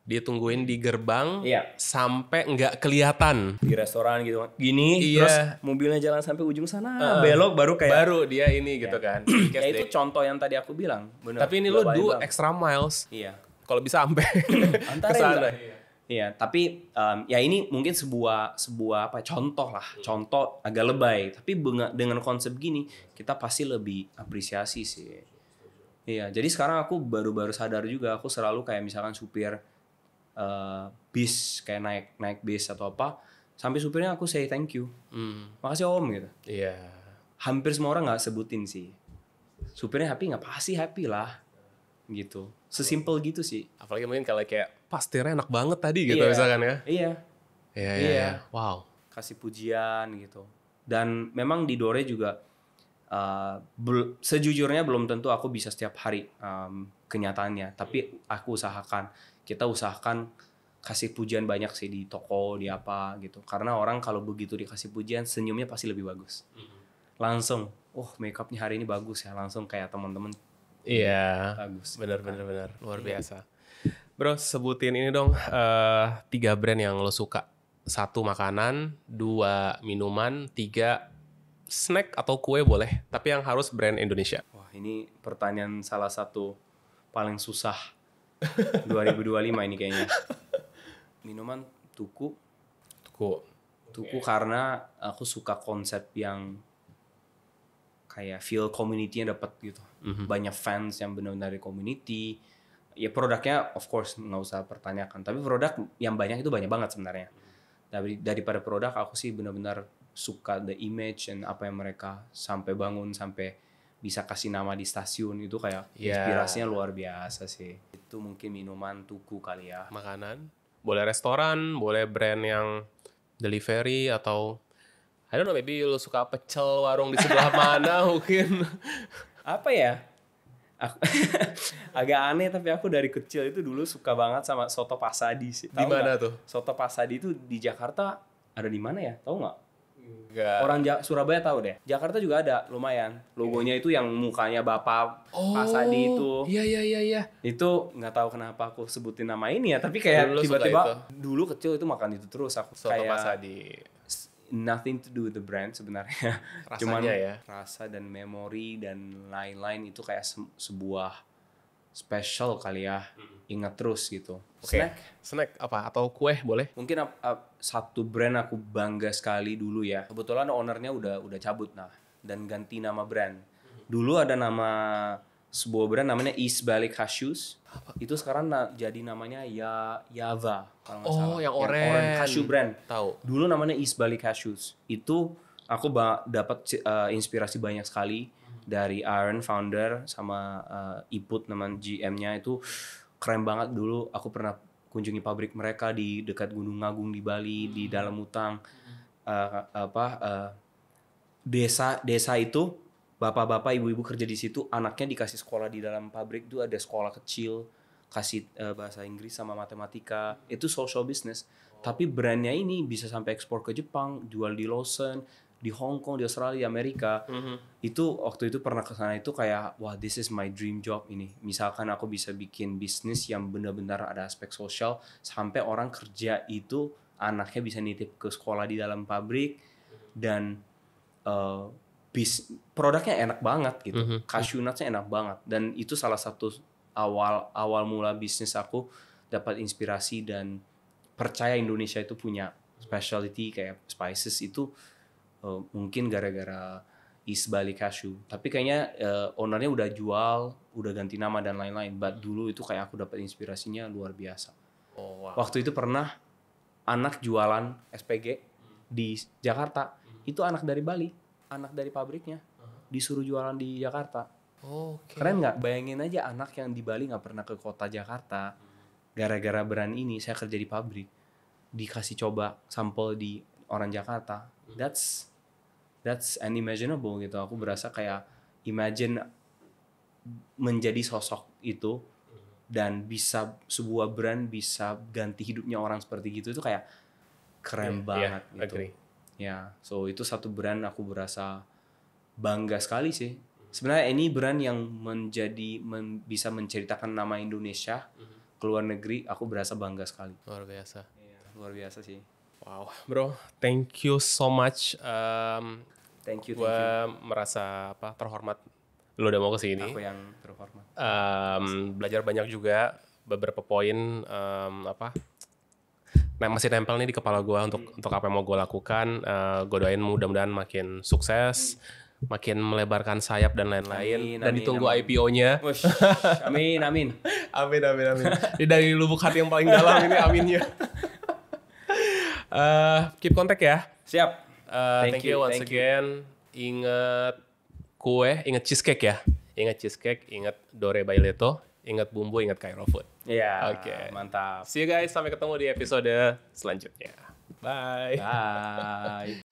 dia tungguin di gerbang sampai nggak kelihatan di restoran gitu gini. Terus mobilnya jalan sampai ujung sana belok baru dia ini gitu kan. Ya itu contoh yang tadi aku bilang. Bener. Tapi ini lo do extra miles. Iya. Kalau bisa sampai kesana. Iya, tapi ya ini mungkin sebuah contoh lah, contoh agak lebay, tapi dengan konsep gini kita pasti lebih apresiasi sih. Iya, jadi sekarang aku baru sadar juga, aku selalu kayak misalkan supir bis kayak naik bis atau apa, sampai supirnya aku say thank you, makasih om gitu. Iya. Hampir semua orang nggak sebutin sih. Supirnya happy nggak, pasti happy lah gitu. Sesimpel gitu sih. Apalagi mungkin kalau kayak pastirnya enak banget tadi gitu Iya. misalkan ya. Iya. Iya, Iya. iya. Wow. Kasih pujian gitu. Dan memang di Dore juga sejujurnya belum tentu aku bisa setiap hari kenyataannya, tapi kita usahakan kasih pujian banyak sih di toko, di apa gitu, karena orang kalau begitu dikasih pujian senyumnya pasti lebih bagus. Langsung makeupnya hari ini bagus ya, langsung kayak teman-teman Iya. bagus. Benar luar biasa. Bro, sebutin ini dong 3 brand yang lo suka. 1 makanan, 2 minuman, 3 snack atau kue boleh, tapi yang harus brand Indonesia. Wah, ini pertanyaan salah satu paling susah 2025 ini kayaknya. Minuman Tuku karena aku suka konsep yang kayak feel community-nya dapat gitu. Banyak fans yang benar-benar dari community. Ya produknya of course nggak usah pertanyakan, tapi produk yang banyak itu banyak banget sebenarnya. Daripada produk, aku sih benar-benar suka the image dan apa yang mereka sampai bangun, sampai bisa kasih nama di stasiun, itu kayak inspirasinya luar biasa sih. Itu mungkin minuman Tuku kali ya. Makanan, boleh restoran, boleh brand yang delivery atau I don't know, maybe lo suka pecel warung di sebelah mana mungkin. Apa ya? Agak aneh, tapi aku dari kecil itu dulu suka banget sama soto Pasadi sih. Di mana tuh? Soto Pasadi itu di Jakarta ada di mana ya? Tahu nggak? Enggak. Orang Surabaya tahu deh. Jakarta juga ada, lumayan. Logonya itu yang mukanya Bapak Pasadi itu. Iya. Itu nggak tahu kenapa aku sebutin nama ini ya, tapi kayak Dulu tiba-tiba dulu kecil itu makan itu terus aku. Soto kayak Pasadi. nothing to do with the brand sebenarnya. Rasanya Cuman ya. rasa dan memori dan lain-lain itu kayak sebuah special kali ya. Ingat terus gitu. Oke. Snack apa atau kue boleh? Mungkin satu brand aku bangga sekali dulu ya. Kebetulan ownernya udah cabut dan ganti nama brand. Dulu ada nama sebuah brand namanya East Valley Cashews. Itu sekarang jadi namanya Yava kalau nggak salah. Yang orange cashew brand. Tahu. Dulu namanya East Valley Cashews. Itu aku dapat inspirasi banyak sekali dari Aaron founder sama Iput nama GM-nya. Itu keren banget. Dulu aku pernah kunjungi pabrik mereka di dekat Gunung Agung di Bali, di dalam hutan. Desa itu bapak-bapak, ibu-ibu kerja di situ, anaknya dikasih sekolah di dalam pabrik. Itu ada sekolah kecil, kasih bahasa Inggris sama matematika. Itu social business. Tapi brandnya ini bisa sampai ekspor ke Jepang, jual di Lawson, di Hong Kong, di Australia, Amerika. Itu waktu itu pernah ke sana, itu kayak wah, this is my dream job ini. Misalkan aku bisa bikin bisnis yang benar-benar ada aspek sosial, sampai orang kerja itu anaknya bisa nitip ke sekolah di dalam pabrik, dan produknya enak banget gitu. Cashew nutsnya enak banget, dan itu salah satu awal mula bisnis aku dapat inspirasi dan percaya Indonesia itu punya specialty kayak spices itu. Mungkin gara-gara East Bali Cashew, tapi kayaknya ownernya udah jual, udah ganti nama dan lain-lain. But dulu itu kayak aku dapat inspirasinya luar biasa. Waktu itu pernah anak jualan SPG di Jakarta, itu anak dari Bali, anak dari pabriknya, disuruh jualan di Jakarta. Keren nggak? Bayangin aja, anak yang di Bali nggak pernah ke kota Jakarta, gara-gara brand ini saya kerja di pabrik, dikasih coba sampel di orang Jakarta. That's unimaginable gitu. Aku berasa kayak imagine menjadi sosok itu dan bisa sebuah brand bisa ganti hidupnya orang seperti gitu, itu kayak keren banget gitu. Agree. Ya, so itu satu brand aku berasa bangga sekali sih. Sebenarnya ini brand yang bisa menceritakan nama Indonesia ke luar negeri, aku berasa bangga sekali. Luar biasa. Iya, luar biasa sih. Wow, bro, thank you so much. Thank you. Gue merasa terhormat lo udah mau kesini. Aku yang terhormat. Belajar banyak juga, beberapa poin masih nempel nih di kepala gue untuk apa yang mau gue lakukan. Gue doain mudah-mudahan makin sukses, makin melebarkan sayap dan lain-lain. Amin, Dan amin, ditunggu amin. IPO-nya. Wush, amin, amin. Amin, amin, amin. Ini dari lubuk hati yang paling dalam ini aminnya. Keep contact ya. Siap. Thank you once again. Ingat kue, ingat cheesecake ya. Ingat cheesecake, ingat Dore by Leto, ingat bumbu, ingat Cairo Food. Iya, Oke. mantap. See you guys, sampai ketemu di episode selanjutnya. Bye. Bye.